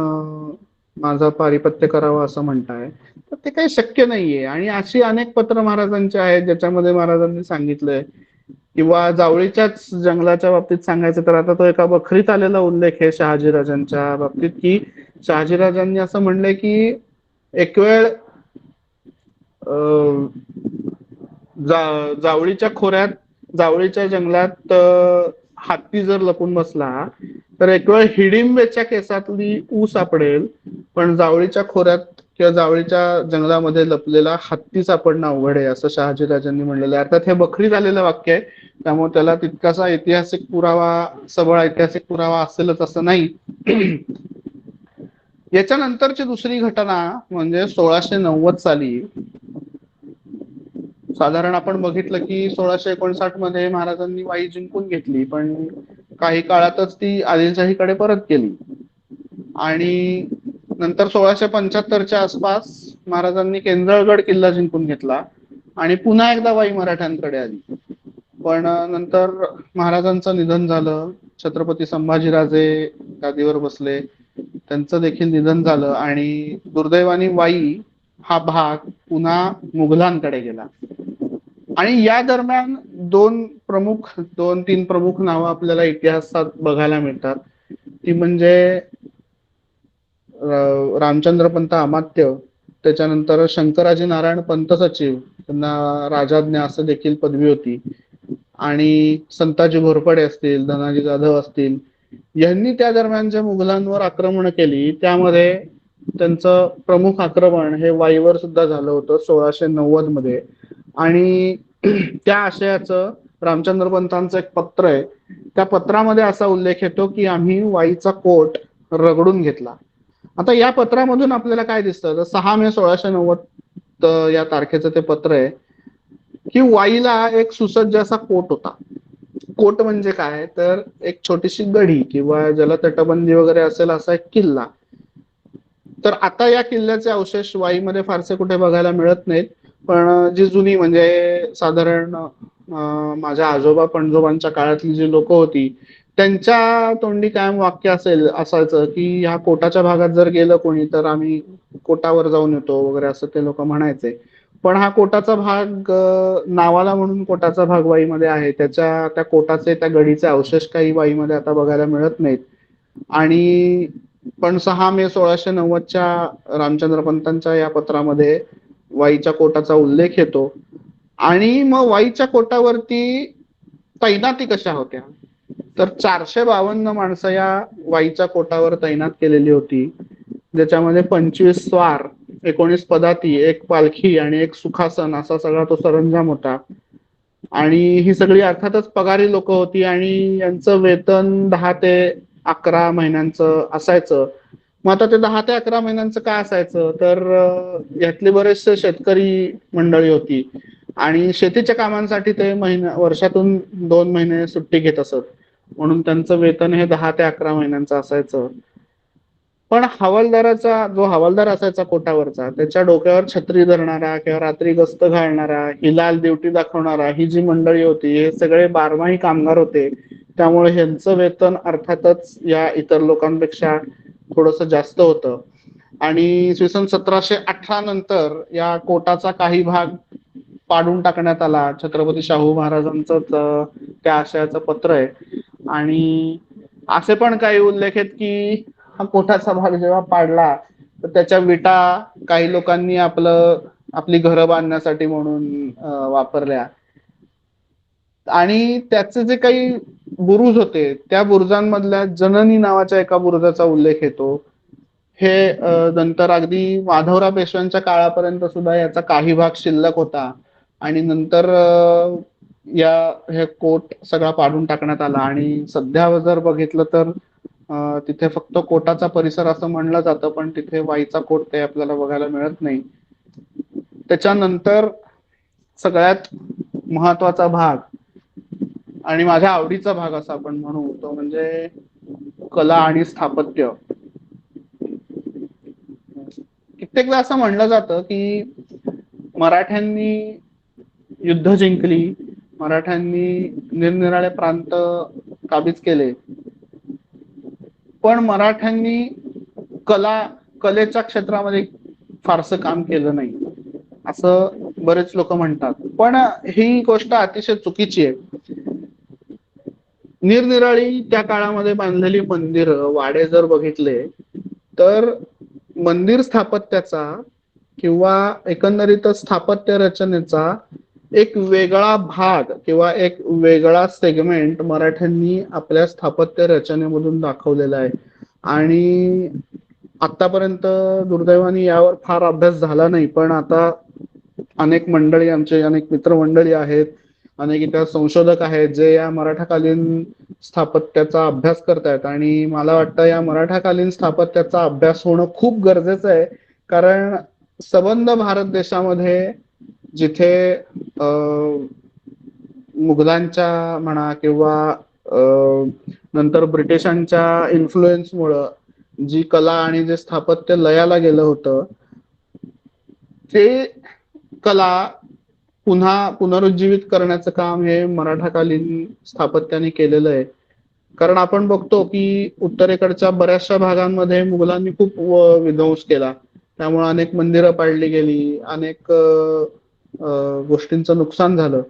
Speaker 1: माझा पारिपत्य करावं असं म्हणताय, तर ते काही शक्य नाहीये. आणि अशी अनेक पत्र महाराजांची आहेत ज्याच्यामध्ये महाराजांनी सांगितलंय. किंवा जावळीच्याच जंगलाच्या बाबतीत सांगायचं तर आता तो एका बखरीत आलेला उल्लेख आहे शहाजीराजांच्या बाबतीत की शहाजीराजांनी असं म्हणलंय की एक वेळ जावळीच्या खोऱ्यात, जावळीच्या जंगलात हत्ती जर लपून बसला तर एक वेळ हिडिंबेच्या केसातली सापडेल, पण जावळीच्या खोऱ्यात किंवा जावळीच्या जंगलामध्ये लपलेला हत्ती सापडणं अवघड आहे असं शहाजीराजांनी म्हणलेलं आहे. अर्थात हे बखरी झालेलं वाक्य आहे, त्यामुळे त्याला तितकासा ऐतिहासिक पुरावा, सबळ ऐतिहासिक पुरावा असेलच असं नाही. याच्यानंतरची दुसरी घटना म्हणजे 1690 साली साधारण आपण बघितलं की 1659 मध्ये महाराजांनी वाई जिंकून घेतली, पण काही काळातच ती आदिलशाहीकडे परत केली. आणि नंतर 1675च्या आसपास महाराजांनी केंद्रगड किल्ला जिंकून घेतला आणि पुन्हा एकदा वाई मराठ्यांकडे आली. पण नंतर महाराजांचं निधन झालं, छत्रपती संभाजीराजे गादीवर बसले, त्यांचं देखील निधन झालं आणि दुर्दैवाने वाई हा भाग पुन्हा मुघलांकडे गेला. आणि या दरम्यान 2-3 प्रमुख नावं आपल्याला इतिहासात बघायला मिळतात. ती म्हणजे रामचंद्र पंत अमात्य, त्याच्यानंतर शंकराजी नारायण पंत सचिव, त्यांना राजाज्ञा असं देखील पदवी होती, आणि संताजी घोरपडे असतील, धनाजी जाधव असतील, यांनी त्या दरम्यान जे मुघलांवर आक्रमण केली त्यामध्ये त्यांचं प्रमुख आक्रमण हे वाईवर सुद्धा झालं होतं 1690 मध्ये. आणि त्या आशयाचं रामचंद्र पंतांचं एक पत्र आहे, त्या पत्रामध्ये असा उल्लेख येतो की आम्ही वाईचा कोट रगडून घेतला. आता या पत्रामधून आपल्याला काय दिसतं तर 6 मे 1690 या तारखेचं ते पत्र आहे की वाईला एक सुसज्ज असा कोट होता. कोट म्हणजे काय तर एक छोटीशी गढी किंवा ज्याला तटबंदी वगैरे असेल असा एक किल्ला. तर आता या किल्ल्याचे अवशेष वाईमध्ये फारसे कुठे बघायला मिळत नाहीत, पण जी जुनी म्हणजे साधारण माझ्या आजोबा पणजोबांच्या काळातली जी लोक होती त्यांच्या तोंडी कायम वाक्य असायचं की ह्या कोटाच्या भागात जर गेलं कोणी तर आम्ही कोटावर जाऊन येतो वगैरे असं ते लोक म्हणायचे. पण हा कोटाचा भाग नावाला म्हणून कोटाचा भाग वाईमध्ये आहे, त्या कोटाचे त्या गडीचे अवशेष काही वाईमध्ये आता बघायला मिळत नाहीत. आणि पण 6 मे 1690च्या रामचंद्र पंतांच्या या पत्रामध्ये वाईच्या कोटाचा उल्लेख येतो. आणि मग वाईच्या कोटावरती तैनाती कशा होत्या तर 452 माणसं या वाईच्या कोटावर तैनात केलेली होती, ज्याच्यामध्ये 25 स्वार, 19 पदाती, 1 पालखी आणि 1 सुखासन असा सगळा तो सरंजाम होता. आणि ही सगळी अर्थातच पगारी लोक होती आणि यांचं वेतन 10 ते 11 महिन्यांचं असायचं. मग आता ते 10 ते 11 महिन्यांचं काय असायचं तर यातली बरेचसे शेतकरी मंडळी होती आणि शेतीच्या कामांसाठी ते वर्षातून 2 महिने सुट्टी घेत असत, म्हणून त्यांचं वेतन हे 10 ते 11 महिन्यांचं असायचं. पण हवालदाराचा जो हवालदार असायचा कोटावरचा त्याच्या डोक्यावर छत्री धरणारा किंवा रात्री गस्त घालणारा, हिलाल ड्युटी दाखवणारा, ही जी मंडळी होती हे सगळे बारमाही कामगार होते, त्यामुळे ह्यांचं वेतन अर्थातच या इतर लोकांपेक्षा थोडस जास्त होतं. आणि इसवी सन 1718 नंतर या कोटाचा काही भाग पाडून टाकण्यात आला. छत्रपती शाहू महाराजांचं त्या आशयाचं पत्र आहे. आणि असे पण काही उल्लेख आहेत की हा कोठाचा भाग जेव्हा पाडला तर त्याच्या विटा काही लोकांनी आपली घरं बांधण्यासाठी म्हणून वापरल्या. आणि त्याचे जे काही बुरुज होते त्या बुरुजांमधल्या जननी नावाच्या एका बुरुजाचा उल्लेख येतो. हे नंतर अगदी माधवराव पेशव्यांच्या काळापर्यंत सुद्धा याचा काही भाग शिल्लक होता आणि नंतर या हे कोट सगळा पाडून टाकण्यात आला आणि सध्या जर बघितलं तर तिथे फक्त कोटाचा परिसर असं म्हणलं जातं, पण तिथे वाईचा कोट काही आपल्याला बघायला मिळत नाही. त्याच्यानंतर सगळ्यात महत्वाचा भाग आणि माझ्या आवडीचा भाग असा आपण म्हणू तो म्हणजे कला आणि स्थापत्य. कित्येकदा असं म्हणलं जातं की मराठ्यांनी युद्ध जिंकली, मराठ्यांनी निरनिराळे प्रांत काबीज केले, पण मराठ्यांनी कलेच्या क्षेत्रामध्ये फारसं काम केलं नाही असं बरेच लोक म्हणतात. पण ही गोष्ट अतिशय चुकीची आहे. निरनिराळी त्या काळामध्ये बांधलेली मंदिरं, वाडे जर बघितले तर मंदिर स्थापत्याचा किंवा एकंदरीत स्थापत्य रचनेचा एक वेगळा भाग किंवा एक वेगळा सेगमेंट मराठ्यांनी आपल्या स्थापत्य रचनेमधून दाखवलेला आहे. आणि आतापर्यंत दुर्दैवाने यावर फार अभ्यास झाला नाही, पण आता अनेक मंडळी, आमचे अनेक मित्रमंडळी आहेत, अनेक इतर संशोधक आहेत जे या मराठाकालीन स्थापत्याचा अभ्यास करतायत. आणि मला वाटतं या मराठाकालीन स्थापत्याचा अभ्यास होणं खूप गरजेचं आहे, कारण सबंध भारत देशामध्ये जिथे मुघलांच्या म्हणा किंवा नंतर ब्रिटिशांच्या इन्फ्लुएन्समुळं जी कला आणि जे स्थापत्य लयाला गेलं होतं ते कला पुन्हा पुनरुज्जीवित करण्याचं काम हे मराठाकालीन स्थापत्याने केलेलं आहे. कारण आपण बघतो की उत्तरेकडच्या बऱ्याचशा भागांमध्ये मुघलांनी खूप विध्वंस केला, त्यामुळे अनेक मंदिरं पाडली गेली, अनेक गोष्टींचं नुकसान झालं.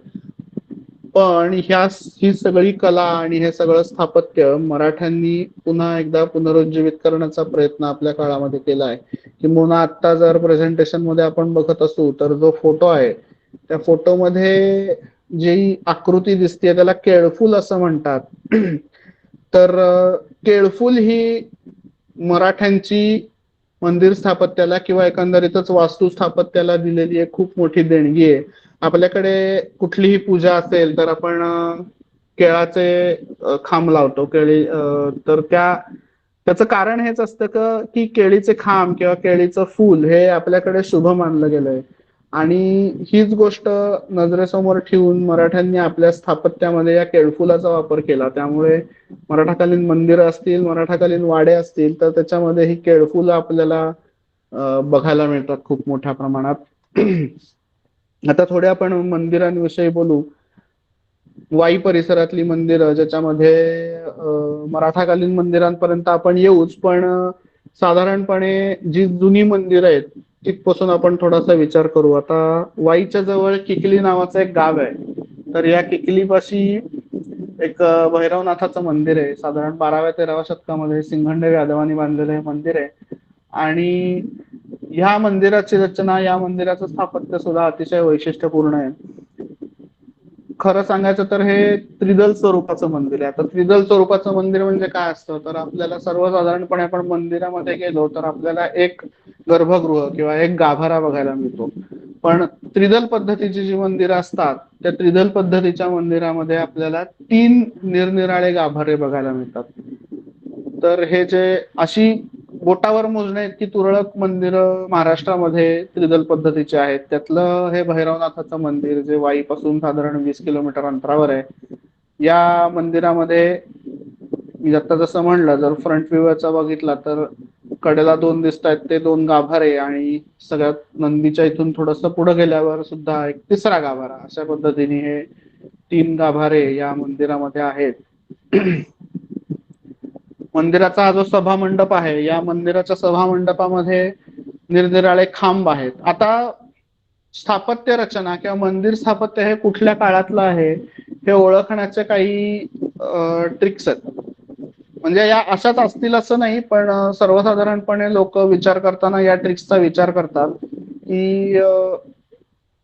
Speaker 1: पण ही सगळी कला आणि हे सगळं स्थापत्य मराठ्यांनी पुन्हा एकदा पुनरुज्जीवित करण्याचा प्रयत्न आपल्या काळामध्ये केला आहे. किंबहुना आता जर प्रेझेंटेशन मध्ये आपण बघत असू तर जो फोटो आहे त्या फोटोमध्ये जी आकृती दिसते त्याला केळफुल असं म्हणतात. तर केळफुल ही मराठ्यांची मंदिर स्थापत्याला किंवा एकंदरीतच वास्तू स्थापत्याला दिलेली एक खूप मोठी देणगी आहे. आपल्याकडे कुठलीही पूजा असेल तर आपण केळाचे खांब लावतो, तर त्याचं कारण हेच असतं की केळीचे खांब किंवा केळीचं फूल हे आपल्याकडे शुभ मानलं गेलंय. आणि हीच गोष्ट नजरेसमोर ठेवून मराठ्यांनी आपल्या स्थापत्यामध्ये या केळफुलाचा वापर केला. त्यामुळे मराठाकालीन मंदिरं असतील, मराठाकालीन वाडे असतील तर त्याच्यामध्ये ही केळफुलं आपल्याला बघायला मिळतात खूप मोठ्या प्रमाणात. आता थोडे आपण मंदिरांविषयी बोलू. वाई परिसरातली मंदिरं ज्याच्यामध्ये मराठाकालीन मंदिरांपर्यंत आपण येऊच, पण साधारणपणे जी जुनी मंदिरं आहेत तिथपासून आपण थोडासा विचार करू. आता वाईच्या जवळ किकली नावाचं एक गाव आहे, तर या किकलीपाशी एक भैरवनाथाचं मंदिर आहे. साधारण 12व्या-13व्या शतकामध्ये सिंघंडे यादवांनी बांधलेलं हे मंदिर आहे. आणि ह्या मंदिराची रचना, या मंदिराचं स्थापत्य सुद्धा अतिशय वैशिष्ट्यपूर्ण आहे. खरं सांगायचं तर हे त्रिदल स्वरूपाचं मंदिर आहे. आता त्रिदल स्वरूपाचं मंदिर म्हणजे काय असतं, तर आपल्याला सर्वसाधारणपणे आपण मंदिरामध्ये गेलो तर आपल्याला एक गर्भगृह किंवा एक गाभारा बघायला मिळतो. पण त्रिदल पद्धतीची जी मंदिरं असतात त्या त्रिदल पद्धतीच्या मंदिरामध्ये आपल्याला 3 निरनिराळे गाभारे बघायला मिळतात. तर हे जे अशी बोटावर मोजण्या इतकी तुरळक मंदिरं महाराष्ट्रामध्ये त्रिदल पद्धतीचे आहेत. त्यातलं हे भैरवनाथाचं मंदिर जे वाईपासून साधारण 20 किलोमीटर अंतरावर आहे. या मंदिरामध्ये मी आता जसं म्हणलं, जर फ्रंट व्ह्यू याचा बघितला तर कडेला 2 दिसत आहेत ते 2 गाभारे आणि सगळ्यात नंदीच्या इथून थोडस पुढे गेल्यावर सुद्धा एक तिसरा गाभारा, अशा पद्धतीने हे 3 गाभारे या मंदिरामध्ये आहेत. मंदिराचा हा जो सभा मंडप आहे, या मंदिराच्या सभा मंडपामध्ये निरनिराळे खांब आहेत. आता स्थापत्य रचना किंवा मंदिर स्थापत्य हे कुठल्या काळातलं आहे हे ओळखण्याचे काही ट्रिक्स आहेत. म्हणजे या अशाच असतील असं नाही, पण सर्वसाधारणपणे लोक विचार करताना या ट्रिक्सचा विचार करतात की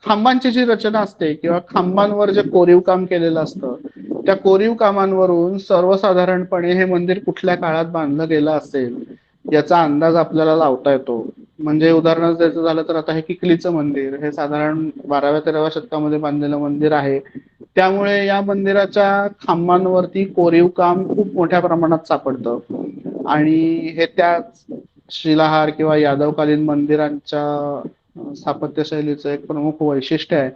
Speaker 1: खांबांची जी रचना असते किंवा खांबांवर जे कोरीव काम केलेलं असतं, त्या कोरीव कामांवरून सर्वसाधारणपणे हे मंदिर कुठल्या काळात बांधलं गेलं असेल याचा अंदाज आपल्याला लावता येतो. म्हणजे उदाहरण द्यायचं झालं तर आता हे किकलीचं मंदिर हे साधारण 12व्या-13व्या शतकामध्ये बांधलेलं मंदिर आहे. त्यामुळे या मंदिराच्या खांबांवरती कोरीव काम खूप मोठ्या प्रमाणात सापडतं आणि हे त्या शिलाहार किंवा यादवकालीन मंदिरांच्या स्थापत्य शैलीचं एक प्रमुख वैशिष्ट्य आहे.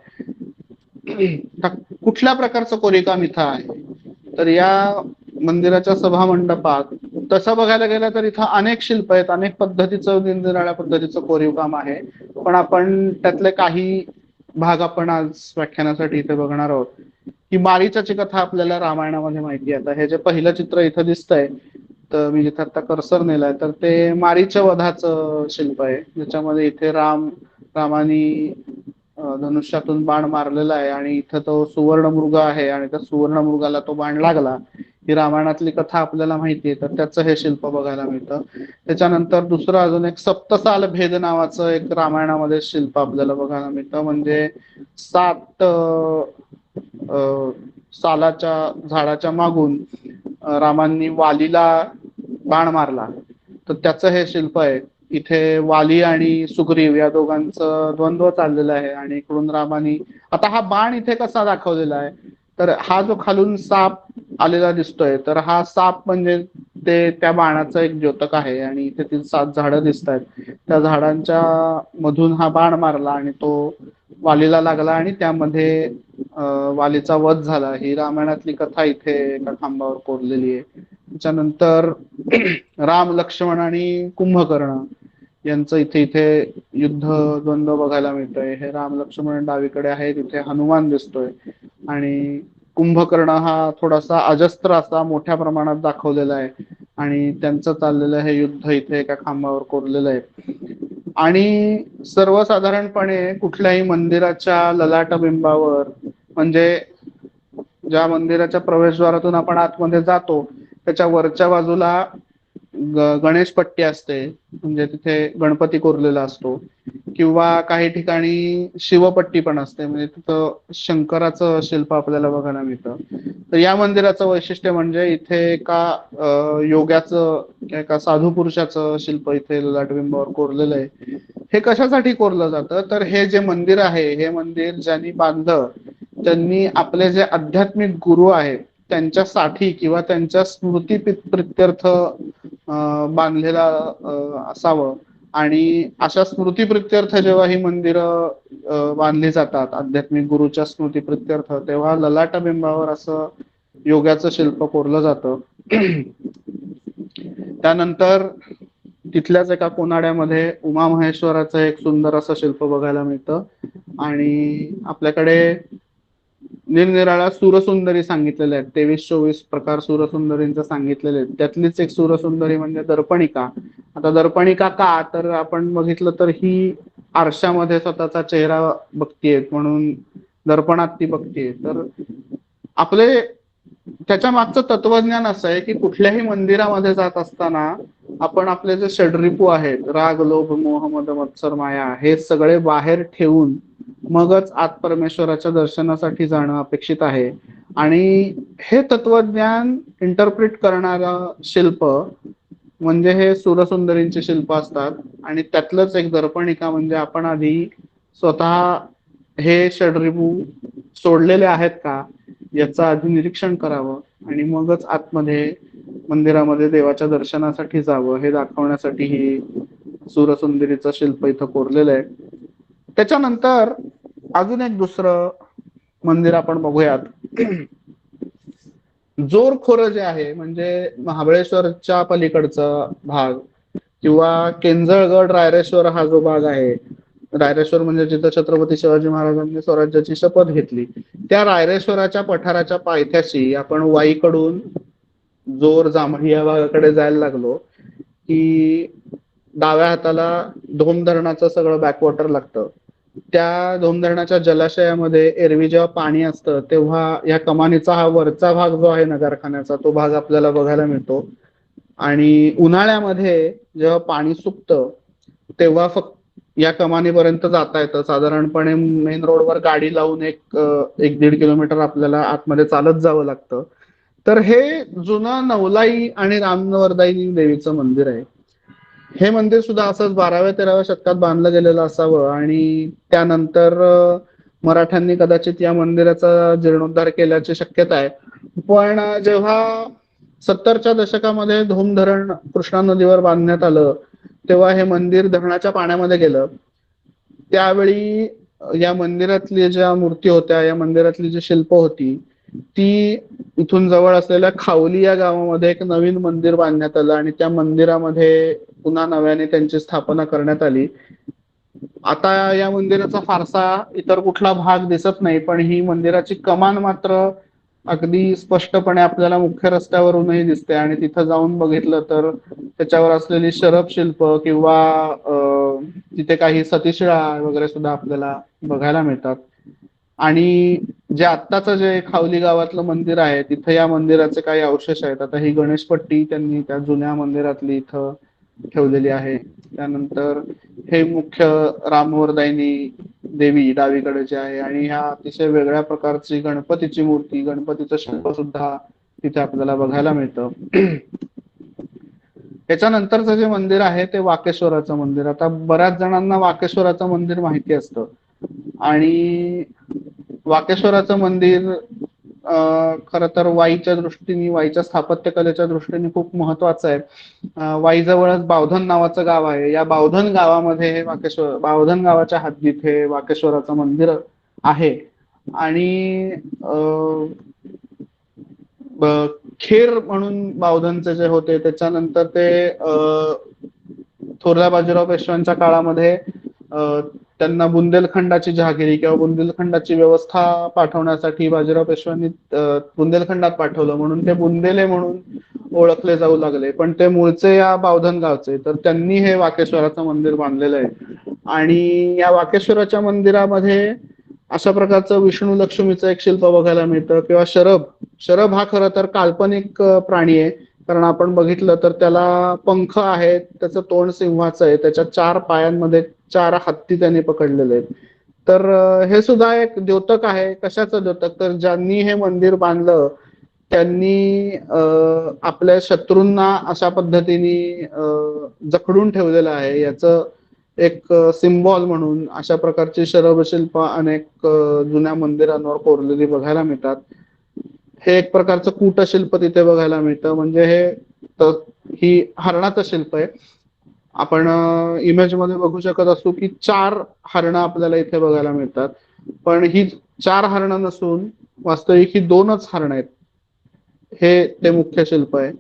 Speaker 1: कुठल्या प्रकारचं कोरीवकाम इथं आहे, तर या मंदिराच्या सभा मंडपात तसं बघायला गेलं तर इथं अनेक शिल्प आहेत, अनेक पद्धतीचं निरनिराळ्या पद्धतीचं कोरीव काम आहे. पण आपण त्यातले काही भाग आपण आज व्याख्यानासाठी इथे बघणार आहोत. की मारीचाची कथा आपल्याला रामायणामध्ये माहिती आहे. आता हे जे पहिलं चित्र इथं दिसतंय, तर मी जिथं आता कर्सर नेलाय तर ते मारीच्या वधाचं शिल्प आहे, ज्याच्यामध्ये इथे रामानी धनुष्यातून बाण मारलेला आहे आणि इथं तो सुवर्ण मृग आहे आणि त्या सुवर्ण मृगाला तो बाण लागला. ही रामायणातली कथा आपल्याला माहिती आहे, तर त्याचं हे शिल्प बघायला मिळतं. त्याच्यानंतर दुसरं अजून एक सप्तसाल भेद नावाचं एक रामायणामध्ये शिल्प आपल्याला बघायला मिळतं. म्हणजे 7 सालाच्या झाडाच्या मागून रामांनी वालीला बाण मारला, तर त्याचं हे शिल्प आहे. इथे वाली आणि सुग्रीव या दोघांचं द्वंद्व चाललेलं आहे आणि इकडून रामानी, आता हा बाण इथे कसा दाखवलेला आहे, तर हा जो खालून साप आलेला दिसतोय, तर हा साप म्हणजे ते त्या बाणाचं एक द्योतक आहे आणि इथे ती 7 झाडं दिसत आहेत. त्या झाडांच्या मधून हा बाण मारला आणि तो वालीला लागला आणि त्यामध्ये वालीचा वध झाला. ही रामायणातली कथा इथे एका खांबावर कोरलेली आहे. त्याच्यानंतर राम, लक्ष्मण आणि कुंभकर्ण यांचं इथे इथे युद्ध द्वंद्व बघायला मिळतंय. हे राम लक्ष्मण डावीकडे आहे, तिथे हनुमान दिसतोय आणि कुंभकर्ण हा थोडासा अजस्त्र असा मोठ्या प्रमाणात दाखवलेला आहे आणि त्यांचं चाललेलं हे युद्ध इथे एका खांबावर कोरलेलं आहे. आणि सर्वसाधारणपणे कुठल्याही मंदिराच्या ललाटबिंबावर, म्हणजे ज्या मंदिराच्या प्रवेशद्वारातून आपण आतमध्ये जातो त्याच्या वरच्या बाजूला गणेश पट्टी असते, म्हणजे तिथे गणपती कोरलेला असतो, किंवा काही ठिकाणी शिवपट्टी पण असते, म्हणजे तिथं शंकराचं शिल्प आपल्याला बघायला मिळतं. तर या मंदिराचं वैशिष्ट्य म्हणजे इथे एका योग्याचं, एका साधू पुरुषाचं शिल्प इथे ललाटबिंबावर कोरलेलं आहे. हे कशासाठी कोरलं जातं, तर हे जे मंदिर आहे, हे मंदिर ज्यांनी बांधलं त्यांनी आपले जे आध्यात्मिक गुरु आहेत त्यांच्यासाठी किंवा त्यांच्या स्मृती प्रित्यर्थ बांधलेला असावं. आणि अशा स्मृती प्रित्यर्थ जेव्हा ही मंदिरं बांधली जातात आध्यात्मिक गुरुच्या स्मृती प्रित्यर्थ, तेव्हा ललाटबिंबावर असं योगाचं शिल्प कोरलं जातं. त्यानंतर तिथल्याच एका कोनाड्यामध्ये उमा महेश्वराचं एक सुंदर असं शिल्प बघायला मिळतं आणि आपल्याकडे निरनिराळ्या सूरसुंदरी सांगितलेल्या आहेत. 23-24 प्रकार सूरसुंदरींचं सांगितलेले आहेत. त्यातलीच एक सूरसुंदरी म्हणजे दर्पणिका. आता दर्पणिका का, तर आपण बघितलं तर ही आरशामध्ये स्वतःचा चेहरा बघतीये म्हणून दर्पणात ती बघतीये. तर आपले त्याच्या मागचं तत्वज्ञान असं आहे की कुठल्याही मंदिरामध्ये जात असताना आपण आपले जे षड्रिपू आहेत, राग, लोभ, मोह, मद, मत्सर, माया, हे सगळे बाहेर ठेवून मगच आत परमेश्वराच्या दर्शनासाठी जाणं अपेक्षित आहे. आणि हे तत्वज्ञान इंटरप्रिट करणारा शिल्प म्हणजे हे सूरसुंदरींचे शिल्प असतात. आणि त्यातलंच एक दर्पणिका म्हणजे आपण आधी स्वतः हे षड्रिपू सोडलेले आहेत का याचं आधी निरीक्षण करावं आणि मगच आतमध्ये मंदिरामध्ये देवाच्या दर्शनासाठी जावं, हे दाखवण्यासाठी ही सूरसुंदरीचं शिल्प इथं कोरलेलं आहे. त्याच्यानंतर अजून एक दुसरं मंदिर आपण बघूयात. जोरखोर जे आहे, म्हणजे महाबळेश्वरच्या पलीकडचा भाग किंवा केंजळगड रायरेश्वर हा जो भाग आहे, रायरेश्वर म्हणजे जिथं छत्रपती शिवाजी महाराजांनी स्वराज्याची शपथ घेतली, त्या रायरेश्वराच्या पठाराच्या पायथ्याशी आपण वाईकडून जोर जांभळी या भागाकडे जायला लागलो की डाव्या हाताला धोम धरणाचं सगळं बॅकवॉटर लागतं त्या धोमधरणाच्या जलाशयामध्ये एरवी जेव्हा पाणी असतं तेव्हा या कमानीचा हा वरचा भाग जो आहे नगरखान्याचा तो भाग आपल्याला बघायला मिळतो. आणि उन्हाळ्यामध्ये जेव्हा पाणी सुकतं तेव्हा फक्त या कमानीपर्यंत जाता येतं. साधारणपणे मेन रोडवर गाडी लावून एक दीड किलोमीटर आपल्याला आतमध्ये चालत जावं लागतं. तर हे जुनं नवलाई आणि रामवरदायिनी देवीचं मंदिर आहे. हे मंदिर सुद्धा असंच 12व्या-13व्या शतकात बांधलं गेलेलं असावं आणि त्यानंतर मराठ्यांनी कदाचित या मंदिराचा जीर्णोद्धार केल्याची शक्यता आहे. पण जेव्हा 70च्या दशकामध्ये धोम धरण कृष्णा नदीवर बांधण्यात आलं तेव्हा हे मंदिर धरणाच्या पाण्यामध्ये गेलं. त्यावेळी या मंदिरातली ज्या मूर्ती होत्या, या मंदिरातली जी शिल्प होती, ती इथून जवळ असलेल्या खावली या गावामध्ये एक नवीन मंदिर बांधण्यात आलं आणि त्या मंदिरामध्ये पुन्हा नव्याने त्यांची स्थापना करण्यात आली. आता या मंदिराचा फारसा इतर कुठला भाग दिसत नाही, पण ही मंदिराची कमान मात्र अगदी स्पष्टपणे आपल्याला मुख्य रस्त्यावरूनही दिसते आणि तिथं जाऊन बघितलं तर त्याच्यावर असलेली शरभ शिल्प किंवा तिथे काही सतीशिळा वगैरे सुद्धा आपल्याला बघायला मिळतात. आणि जे आत्ताचं जे खावली गावातलं मंदिर आहे तिथे या मंदिराचे काही अवशेष आहेत. आता ही गणेशपट्टी त्यांनी त्या जुन्या मंदिरातली इथं ठेवलेली आहे. त्यानंतर हे मुख्य रामवरदायिनी देवी डावीकडे आहे आणि ह्या अतिशय वेगळ्या प्रकारची गणपतीची मूर्ती, गणपतीचं शिल्प सुद्धा तिथे आपल्याला बघायला मिळतं. त्याच्यानंतरचं जे मंदिर आहे ते वाकेश्वराचं मंदिर. आता बऱ्याच जणांना वाकेश्वराचं मंदिर माहिती असतं आणि वाकेश्वराचं मंदिर खर तर वाईच्या दृष्टीने, वाईच्या स्थापत्य कलेच्या दृष्टीने खूप महत्वाचं आहे. वाईजवळच बावधन नावाचं गाव आहे. या बावधन गावामध्ये हे बावधन गावाच्या हद्दीत हे वाकेश्वराचं मंदिर आहे. आणि खेर म्हणून बावधनचे जे होते त्याच्यानंतर ते थोरल्या बाजीराव पेशव्यांच्या काळामध्ये त्यांना बुंदेलखंडाची जहागिरी किंवा बुंदेलखंडाची व्यवस्था पाठवण्यासाठी बाजीराव पेशव्यांनी बुंदेलखंडात पाठवलं म्हणून ते बुंदेले म्हणून ओळखले जाऊ लागले. पण ते मूळचे या बावधन गावचे, तर त्यांनी हे वाकेश्वराचं मंदिर बांधलेलं आहे. आणि या वाकेश्वराच्या मंदिरामध्ये अशा प्रकारचं विष्णू लक्ष्मीचं एक शिल्प बघायला मिळतं किंवा शरभ. शरभ हा खरं तर काल्पनिक प्राणी आहे, कारण आपण बघितलं तर त्याला पंख आहेत, त्याचं तोंड सिंहाचं आहे, त्याच्या 4 पायांमध्ये 4 हत्ती त्यांनी पकडलेले आहेत. तर हे सुद्धा एक द्योतक आहे. कशाचं द्योतक? तर ज्यांनी हे मंदिर बांधलं त्यांनी आपल्या शत्रूंना अशा पद्धतीने जखडून ठेवलेलं आहे याचं एक सिम्बॉल म्हणून अशा प्रकारची शरभशिल्प अनेक जुन्या मंदिरांवर कोरलेली बघायला मिळतात. हे एक प्रकारचं कूटशिल्प तिथे बघायला मिळतं. म्हणजे ही हरणाचं शिल्प आहे. आपण इमेज मध्ये बघू शकत असू की 4 हरणं आपल्याला इथे बघायला मिळतात, पण ही 4 हरणं नसून वास्तविक ही 2च हरणं आहेत. हे ते मुख्य शिल्प आहे.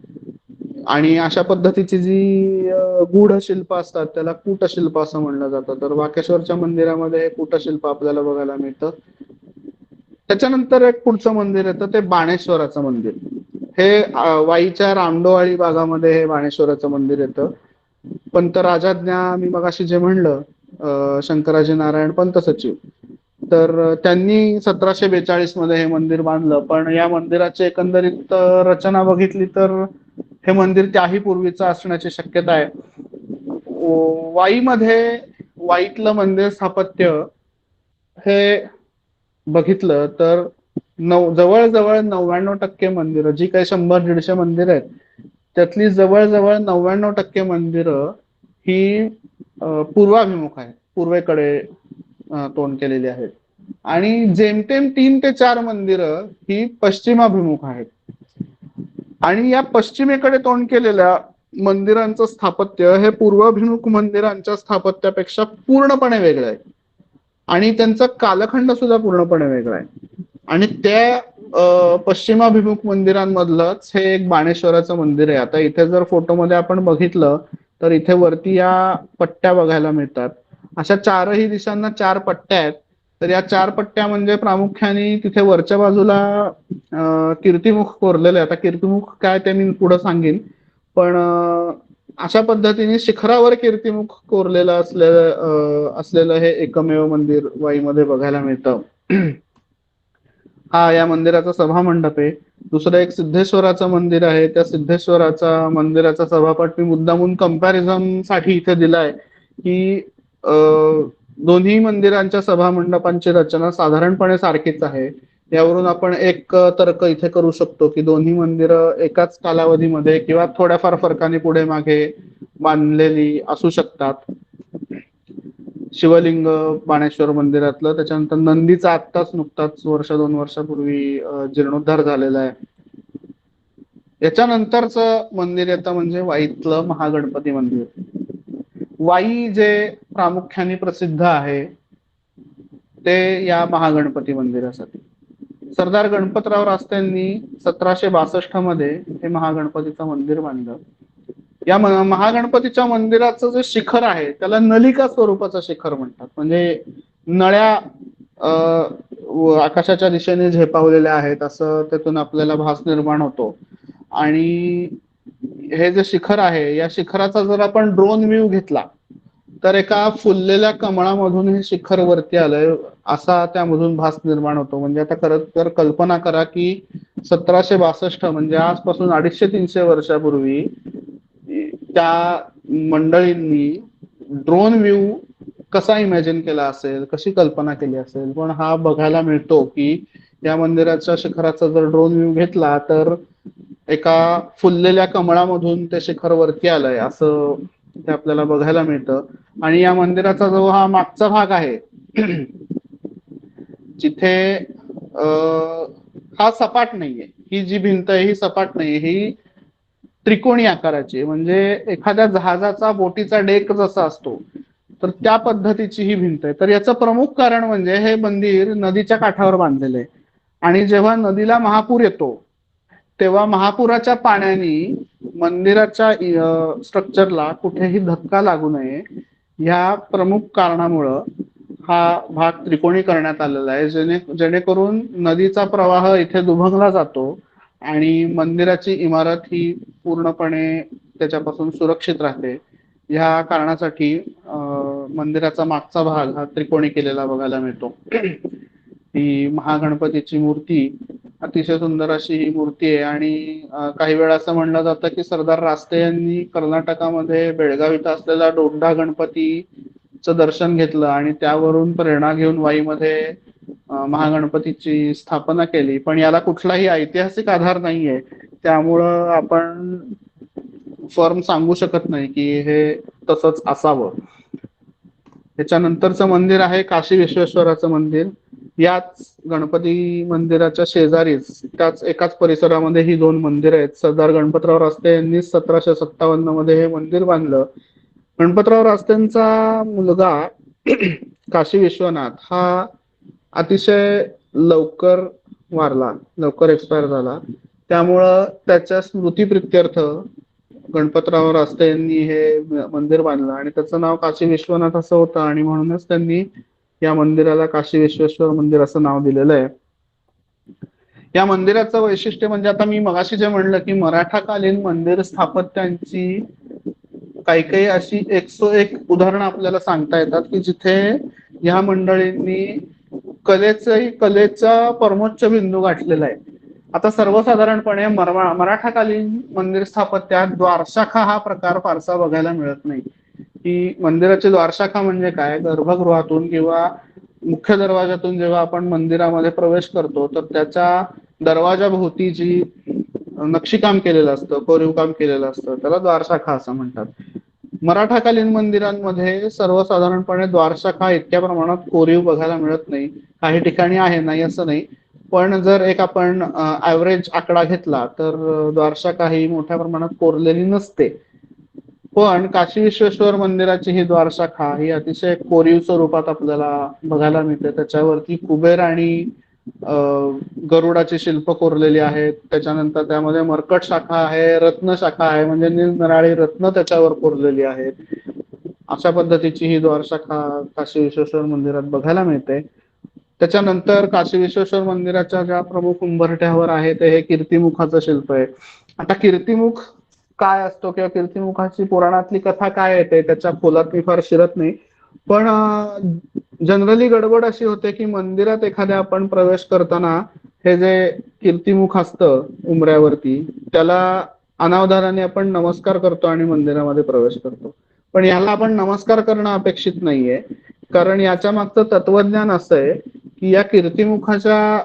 Speaker 1: आणि अशा पद्धतीची जी गूढ शिल्प असतात त्याला कूटशिल्प असं म्हणलं जातं. तर वाकेश्वरच्या मंदिरामध्ये हे कूटशिल्प आपल्याला बघायला मिळतं. त्याच्यानंतर एक पुढचं मंदिर येतं ते बाणेश्वराचं मंदिर. हे वाईच्या रामडोहाळी भागामध्ये हे बाणेश्वराचं मंदिर येतं. पंत राजाज्ञा मी मगाशी जे म्हणलं शंकराजी नारायण पंत सचिव, तर त्यांनी 1742 मध्ये हे मंदिर बांधलं. पण या मंदिराची एकंदरीत रचना बघितली तर हे मंदिर त्याही पूर्वीचं असण्याची शक्यता आहे. वाईमध्ये वाईतलं मंदिर स्थापत्य हे बघितलं तर जवळजवळ 99% मंदिरं, जी काही 100-150 मंदिरं आहेत त्यातली जवळजवळ 99% मंदिरं ही पूर्वाभिमुख आहेत, पूर्वेकडे तोंड केलेली आहेत. आणि जेमतेम 3 ते 4 मंदिरं ही पश्चिमाभिमुख आहेत. आणि या पश्चिमेकडे तोंड केलेल्या मंदिरांचं स्थापत्य हे पूर्वाभिमुख मंदिरांच्या स्थापत्यापेक्षा पूर्णपणे वेगळं आहे आणि त्यांचा कालखंड सुद्धा पूर्णपणे वेगळा आहे. आणि त्या पश्चिमाभिमुख मंदिरांमधलंच हे एक बाणेश्वराचं मंदिर आहे. आता इथे जर फोटोमध्ये आपण बघितलं तर इथे वरती या पट्ट्या बघायला मिळतात. अशा 4ही दिशांना 4 पट्ट्या आहेत. तर या 4 पट्ट्या म्हणजे प्रामुख्याने तिथे वरच्या बाजूला कीर्तिमुख कोरलेले. आता कीर्तिमुख काय ते मी पुढे सांगेन, पण अशा पद्धतीने शिखरावर कीर्तिमुख कोरलेलं असलेलं हे एकमेव मंदिर वाईमध्ये बघायला मिळतं. हा या मंदिराचा सभा मंडप आहे. दुसरं एक सिद्धेश्वराचं मंदिर आहे. त्या सिद्धेश्वराचा मंदिराचा सभापट मी मुद्दामून कंपॅरिझन साठी इथे दिलाय की दोन्ही मंदिरांच्या सभा मंडपांची रचना साधारणपणे सारखीच आहे. यावरून आपण एक तर्क इथे करू शकतो की दोन्ही मंदिरं एकाच कालावधीमध्ये किंवा थोड्याफार फरकाने पुढे मागे बांधलेली असू शकतात. शिवलिंग बाणेश्वर मंदिरातलं, त्याच्यानंतर नंदीचा आत्ताच नुकताच वर्ष 2 वर्षापूर्वी जीर्णोद्धार झालेला आहे. याच्यानंतरच मंदिर येतं म्हणजे वाईतलं महागणपती मंदिर. वाई जे प्रामुख्याने प्रसिद्ध आहे ते या महागणपती मंदिरासाठी. सरदार गणपतराव रास्त्यांनी 1762 मध्ये हे महागणपतीचं मंदिर बांधलं. या महागणपतीच्या मंदिराचं जे शिखर आहे त्याला नलिका स्वरूपाचं शिखर म्हणतात. म्हणजे नळ्या आकाशाच्या दिशेने झेपावलेल्या आहेत असं त्यातून आपल्याला भास निर्माण होतो. आणि हे जे शिखर आहे या शिखराचा जर आपण ड्रोन व्ह्यू घेतला तर एका फुललेल्या कमळामधून हे शिखर वरती आलंय असा त्यामधून भास निर्माण होतो. म्हणजे आता खरं तर कल्पना करा की 1762 म्हणजे आजपासून 250-300 वर्षापूर्वी त्या मंडळींनी ड्रोन व्ह्यू कसा इमॅजिन केला असेल, कशी कल्पना केली असेल. पण हा बघायला मिळतो की या मंदिराच्या शिखराचा जर ड्रोन व्ह्यू घेतला तर एका फुललेल्या कमळामधून ते शिखर वरती आलंय असं ते आपल्याला बघायला मिळतं. आणि या मंदिराचा जो हा मागचा भाग आहे जिथे हा सपाट नाहीये, ही जी भिंत आहे ही सपाट नाहीये, ही त्रिकोणी आकाराची. म्हणजे एखाद्या जहाजाचा बोटीचा डेक जसा असतो तर त्या पद्धतीची ही भिंत आहे. तर याचं प्रमुख कारण म्हणजे हे मंदिर नदीच्या काठावर बांधलेलं आहे. आणि जेव्हा नदीला महापूर येतो तेव्हा महापुराच्या पाण्याने मंदिराच्या स्ट्रक्चरला कुठेही धक्का लागू नये ह्या प्रमुख कारणामुळं हा भाग त्रिकोणी करण्यात आलेला आहे. जेणेकरून नदीचा प्रवाह इथे दुभंगला जातो आणि मंदिराची इमारत ही पूर्णपणे त्याच्यापासून सुरक्षित राहते. ह्या कारणासाठी मंदिराचा मागचा भाग हा त्रिकोणी केलेला बघायला मिळतो. ही महागणपतीची मूर्ती अतिशय सुंदर अशी ही मूर्ती आहे. आणि काही वेळा असं म्हणलं जातं की सरदार रास्ते यांनी कर्नाटकामध्ये बेळगाव इथं असलेला डोंडा गणपतीचं दर्शन घेतलं आणि त्यावरून प्रेरणा घेऊन वाईमध्ये महागणपतीची स्थापना केली. पण याला कुठलाही ऐतिहासिक आधार नाहीये, त्यामुळं आपण फर्म सांगू शकत नाही की हे तसंच असावं. त्याच्यानंतरचं मंदिर आहे काशी विश्वेश्वराचं मंदिर. याच गणपती मंदिराच्या शेजारीच त्याच एकाच परिसरामध्ये ही दोन मंदिर आहेत. सरदार गणपतराव रास्ते यांनी 1757 मध्ये हे मंदिर बांधलं. गणपतराव रास्तेंचा मुलगा काशी विश्वनाथ हा अतिशय लवकर वारला, लवकर एक्सपायर झाला. त्यामुळं त्याच्या स्मृतीप्रित्यर्थ गणपतराव रास्ते यांनी हे मंदिर बांधलं आणि त्याचं नाव काशी विश्वनाथ असं होतं आणि म्हणूनच त्यांनी या मंदिराला काशी विश्वेश्वर मंदिर असं नाव दिलेलं आहे. या मंदिराचं वैशिष्ट्य म्हणजे आता मी मगाशी जे म्हणलं की मराठाकालीन मंदिर स्थापत्यांची काही काही अशी 101 उदाहरणं आपल्याला सांगता येतात की जिथे ह्या मंडळींनी कलेचा परमोच्च बिंदू गाठलेला आहे. आता सर्वसाधारणपणे मराठाकालीन मंदिर स्थापत्यात द्वारशाखा हा प्रकार फारसा बघायला मिळत नाही. की मंदिराची द्वारशाखा म्हणजे काय, गर्भगृहातून किंवा मुख्य दरवाजातून जेव्हा आपण मंदिरामध्ये प्रवेश करतो तर त्याच्या दरवाजाभोवती जी नक्षीकाम केलेलं असतं, कोरीव काम केलेलं असतं त्याला द्वारशाखा असं म्हणतात. मराठाकालीन मंदिरांमध्ये सर्वसाधारणपणे द्वारशाखा इतक्या प्रमाणात कोरीव बघायला मिळत नाही. काही ठिकाणी आहे, नाही असं नाही. पण जर एक आपण ऍव्हरेज आकडा घेतला तर द्वारशाखा ही मोठ्या प्रमाणात कोरलेली नसते. पण काशी विश्वेश्वर मंदिराची ही द्वारशाखा ही अतिशय कोरीव स्वरूपात आपल्याला बघायला मिळते. त्याच्यावरती कुबेर आणि गरुडाची शिल्प कोरलेली आहेत. त्याच्यानंतर त्यामध्ये मर्कट शाखा आहे, रत्न शाखा आहे, म्हणजे निरनिराळी रत्न त्याच्यावर कोरलेली आहेत. अशा पद्धतीची ही द्वारशाखा काशी विश्वेश्वर मंदिरात बघायला मिळते. त्याच्यानंतर काशी विश्वेश्वर मंदिराच्या ज्या प्रमुख उंबरठ्यावर आहे ते हे कीर्तिमुखाचं शिल्प आहे. आता कीर्तिमुख काय असतो किंवा कीर्तिमुखाची पुराणातली कथा काय येते त्याच्या खोलात मी फार शिरत नाही. पण जनरली गडबड अशी होते की मंदिरात एखाद्या आपण प्रवेश करताना हे जे कीर्तिमुख असतं उंबऱ्यावरती त्याला अनावधानाने आपण नमस्कार करतो आणि मंदिरामध्ये प्रवेश करतो. पण याला आपण नमस्कार करणं अपेक्षित नाहीये, कारण याच्या मागचं तत्वज्ञान असं आहे की या कीर्तिमुखाच्या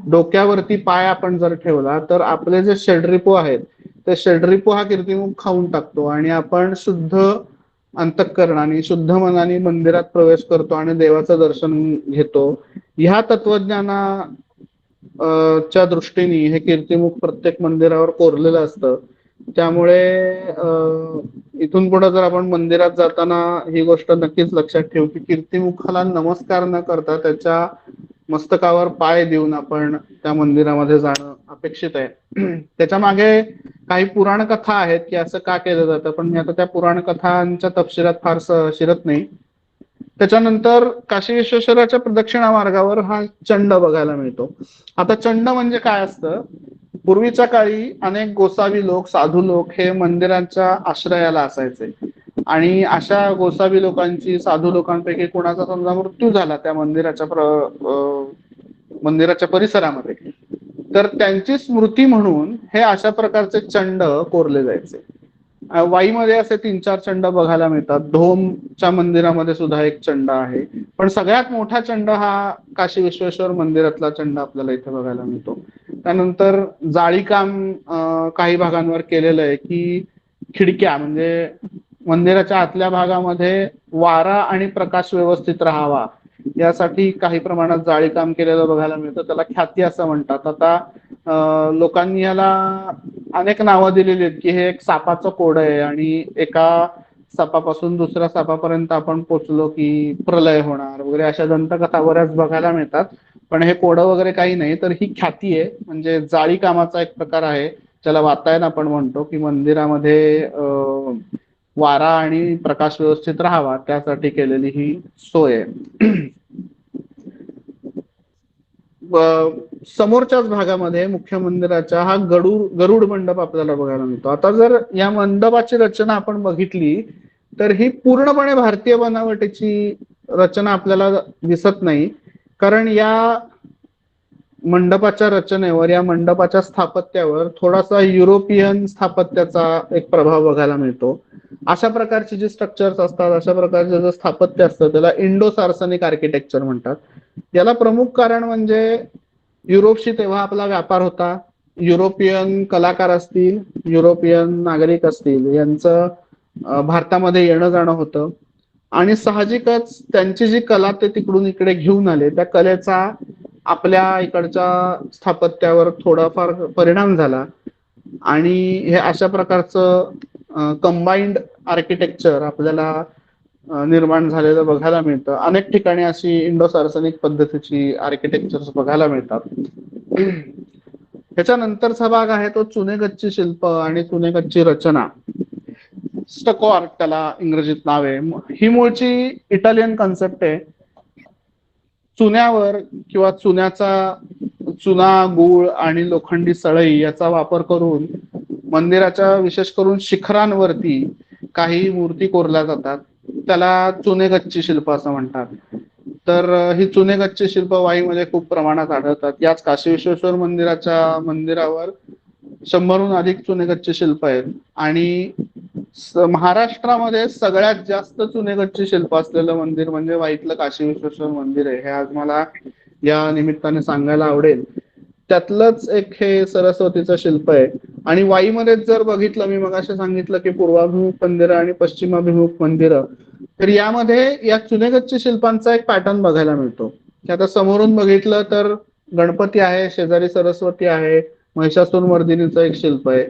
Speaker 1: डोक्यावरती पाय आपण जर ठेवला तर आपले जे षड्रिपू आहेत ते षड्रिपू हा कीर्तिमुख खाऊन टाकतो आणि आपण शुद्ध अंतःकरणाने शुद्ध मनाने मंदिरात प्रवेश करतो आणि देवाचं दर्शन घेतो. ह्या तत्वज्ञाना च्या दृष्टीने हे कीर्तिमुख प्रत्येक मंदिरावर कोरलेलं असतं. त्यामुळे इथून पुढे जर आपण मंदिरात जाताना ही गोष्ट नक्कीच लक्षात ठेवू की कीर्तिमुखाला नमस्कार न करता त्याच्या मस्तकावर पाय देऊन आपण त्या मंदिरामध्ये जाणं अपेक्षित आहे. त्याच्या मागे काही पुराण कथा आहेत की असं का केलं जातं, पण मी आता त्या पुराण कथांच्या तपशिलात फारसं शिरत नाही. त्याच्यानंतर काशी विश्वेश्वराच्या प्रदक्षिणा मार्गावर हा चंड बघायला मिळतो. आता चंड म्हणजे काय असतं, पूर्वीच्या काळी अनेक गोसावी लोक साधू लोक हे मंदिरांच्या आश्रयाला असायचे आणि अशा गोसावी लोकांची साधू लोकांपैकी कोणाचा समजा मृत्यू झाला त्या मंदिराच्या परिसरामध्ये तर त्यांची स्मृती म्हणून हे अशा प्रकारचे चंड कोरले जायचे. वाईमध्ये असे 3-4 चंड बघायला मिळतात. धोमच्या मंदिरामध्ये सुद्धा एक चंड आहे, पण सगळ्यात मोठा चंड हा काशी विश्वेश्वर मंदिरातला चंड आपल्याला इथे बघायला मिळतो. त्यानंतर जाळीकाम काही भागांवर केलेलं आहे की खिडक्या म्हणजे मंदिराच्या आतल्या भागामध्ये वारा आणि प्रकाश व्यवस्थित राहावा यासाठी काही प्रमाणात जाळीकाम केलेलं बघायला मिळतं. त्याला ख्याती असं म्हणतात. आता लोकांनी याला अनेक नावं दिलेली आहेत की हे एक सापाचं कोड आहे आणि एका सापापासून दुसऱ्या सापापर्यंत आपण पोचलो की प्रलय होणार वगैरे अशा दंतकथा बऱ्याच बघायला मिळतात. पण हे कोडं वगैरे काही नाही, तर ही ख्याती आहे. म्हणजे जाळी कामाचा एक प्रकार आहे ज्याला वातायन आपण म्हणतो की मंदिरामध्ये वारा आणि प्रकाश व्यवस्थित राहावा त्यासाठी केलेली ही सोय आहे. समोरच्याच भागामध्ये मुख्य मंदिराच्या हा गरुड मंडप आपल्याला बघायला मिळतो. आता जर या मंडपाची रचना आपण बघितली तर ही पूर्णपणे भारतीय बनावटीची रचना आपल्याला दिसत नाही, कारण या मंडपाच्या रचनेवर या मंडपाच्या स्थापत्यावर थोडासा युरोपियन स्थापत्याचा एक प्रभाव बघायला मिळतो. अशा प्रकारची जी स्ट्रक्चर्स असतात अशा प्रकारचे जे स्थापत्य असतं त्याला इंडो सार्सनिक आर्किटेक्चर म्हणतात. याला प्रमुख कारण म्हणजे युरोपशी तेव्हा आपला व्यापार होता. युरोपियन कलाकार असतील युरोपियन नागरिक असतील यांचं भारतामध्ये येणं जाणं होतं आणि साहजिकच त्यांची जी कला ते तिकडून इकडे घेऊन आले त्या कलेचा आपल्या इकडच्या स्थापत्यावर थोडाफार परिणाम झाला आणि हे अशा प्रकारचं कंबाईंड आर्किटेक्चर आपल्याला निर्माण झालेलं बघायला मिळतं. अनेक ठिकाणी अशी इंडो सार्सनिक पद्धतीची आर्किटेक्चर बघायला मिळतात. त्याच्यानंतरचा भाग आहे तो चुनेगच्ची शिल्प आणि चुनेगच्ची रचना, स्टको आर्ट त्याला इंग्रजीत नाव आहे. ही मूळची इटालियन कन्सेप्ट आहे. चुन्यावर किंवा चुना गूळ आणि लोखंडी सळई याचा वापर करून मंदिराच्या विशेष करून शिखरांवरती काही मूर्ती कोरल्या जातात. त्याला चुनेगच्ची शिल्प असं म्हणतात. तर ही चुनेगच्ची शिल्प वाईमध्ये खूप प्रमाणात आढळतात. याच काशी विश्वेश्वर मंदिराच्या मंदिरावर 100हून अधिक चुनेगच्ची शिल्प आहेत आणि महाराष्ट्रामध्ये सगळ्यात जास्त चुनेगच्ची शिल्प असलेलं मंदिर म्हणजे वाईतलं काशी विश्वेश्वर मंदिर आहे. हे आज मला या निमित्ताने सांगायला आवडेल. त्यातलंच एक हे सरस्वतीचं शिल्प आहे आणि वाईमध्ये जर बघितलं, मी मगाशी सांगितलं की पूर्वाभिमुख मंदिरं आणि पश्चिमाभिमुख मंदिरं, तर यामध्ये या चुनेगच्ची शिल्पांचा एक पॅटर्न बघायला मिळतो. की आता समोरून बघितलं तर गणपती आहे, शेजारी सरस्वती आहे, महिषासुर मर्दिनीचं एक शिल्प आहे.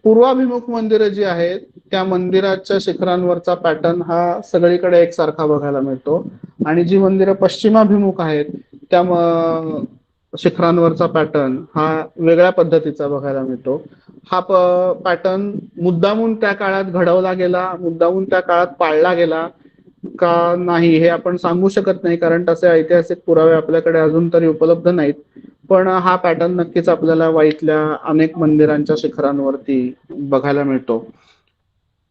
Speaker 1: पूर्वाभिमुख मंदिरं जी आहेत त्या मंदिराच्या शिखरांवरचा पॅटर्न हा सगळीकडे एकसारखा बघायला मिळतो आणि जी मंदिरं पश्चिमाभिमुख आहेत त्या शिखरांवरचा पॅटर्न हा वेगळ्या पद्धतीचा बघायला मिळतो. हा पॅटर्न मुद्दामून त्या काळात घडवला गेला, मुद्दामून त्या काळात पाळला गेला का नाही हे आपण सांगू शकत नाही, कारण तसे ऐतिहासिक पुरावे आपल्याकडे अजून तरी उपलब्ध नाहीत. पण हा पॅटर्न नक्कीच आपल्याला वाईतल्या अनेक मंदिरांच्या शिखरांवरती बघायला मिळतो.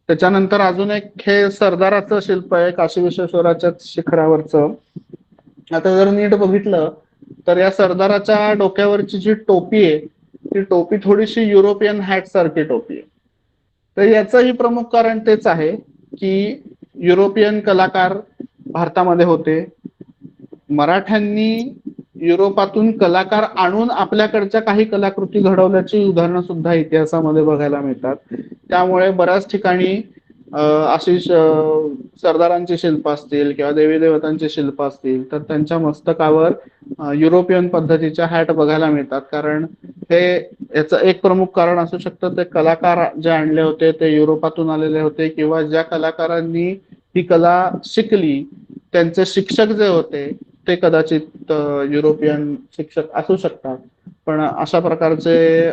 Speaker 1: त्याच्यानंतर अजून एक हे सरदाराचं शिल्प आहे काशी विश्वेश्वराच्या शिखरावरचं. आता जर नीट बघितलं तर या सरदाराच्या डोक्यावरची जी टोपी आहे ती टोपी थोडीशी युरोपियन हॅट सारखी टोपी आहे. तर याचंही प्रमुख कारण तेच आहे की युरोपियन कलाकार भारतामध्ये होते. मराठ्यांनी युरोपातून कलाकार आणून आपल्याकडच्या काही कलाकृती घडवल्याची उदाहरणं सुद्धा इतिहासामध्ये बघायला मिळतात. त्यामुळे बऱ्याच ठिकाणी अशी सरदारांची शिल्प असतील किंवा देवी देवतांची शिल्प असतील तर त्यांच्या मस्तकावर युरोपियन पद्धतीच्या हॅट बघायला मिळतात. कारण हे याचं एक प्रमुख कारण असू शकतं ते कलाकार जे आणले होते ते युरोपातून आलेले होते किंवा ज्या कलाकारांनी ही कला शिकली त्यांचे शिक्षक जे होते ते कदाचित युरोपियन शिक्षक असू शकतात. पण अशा प्रकारचे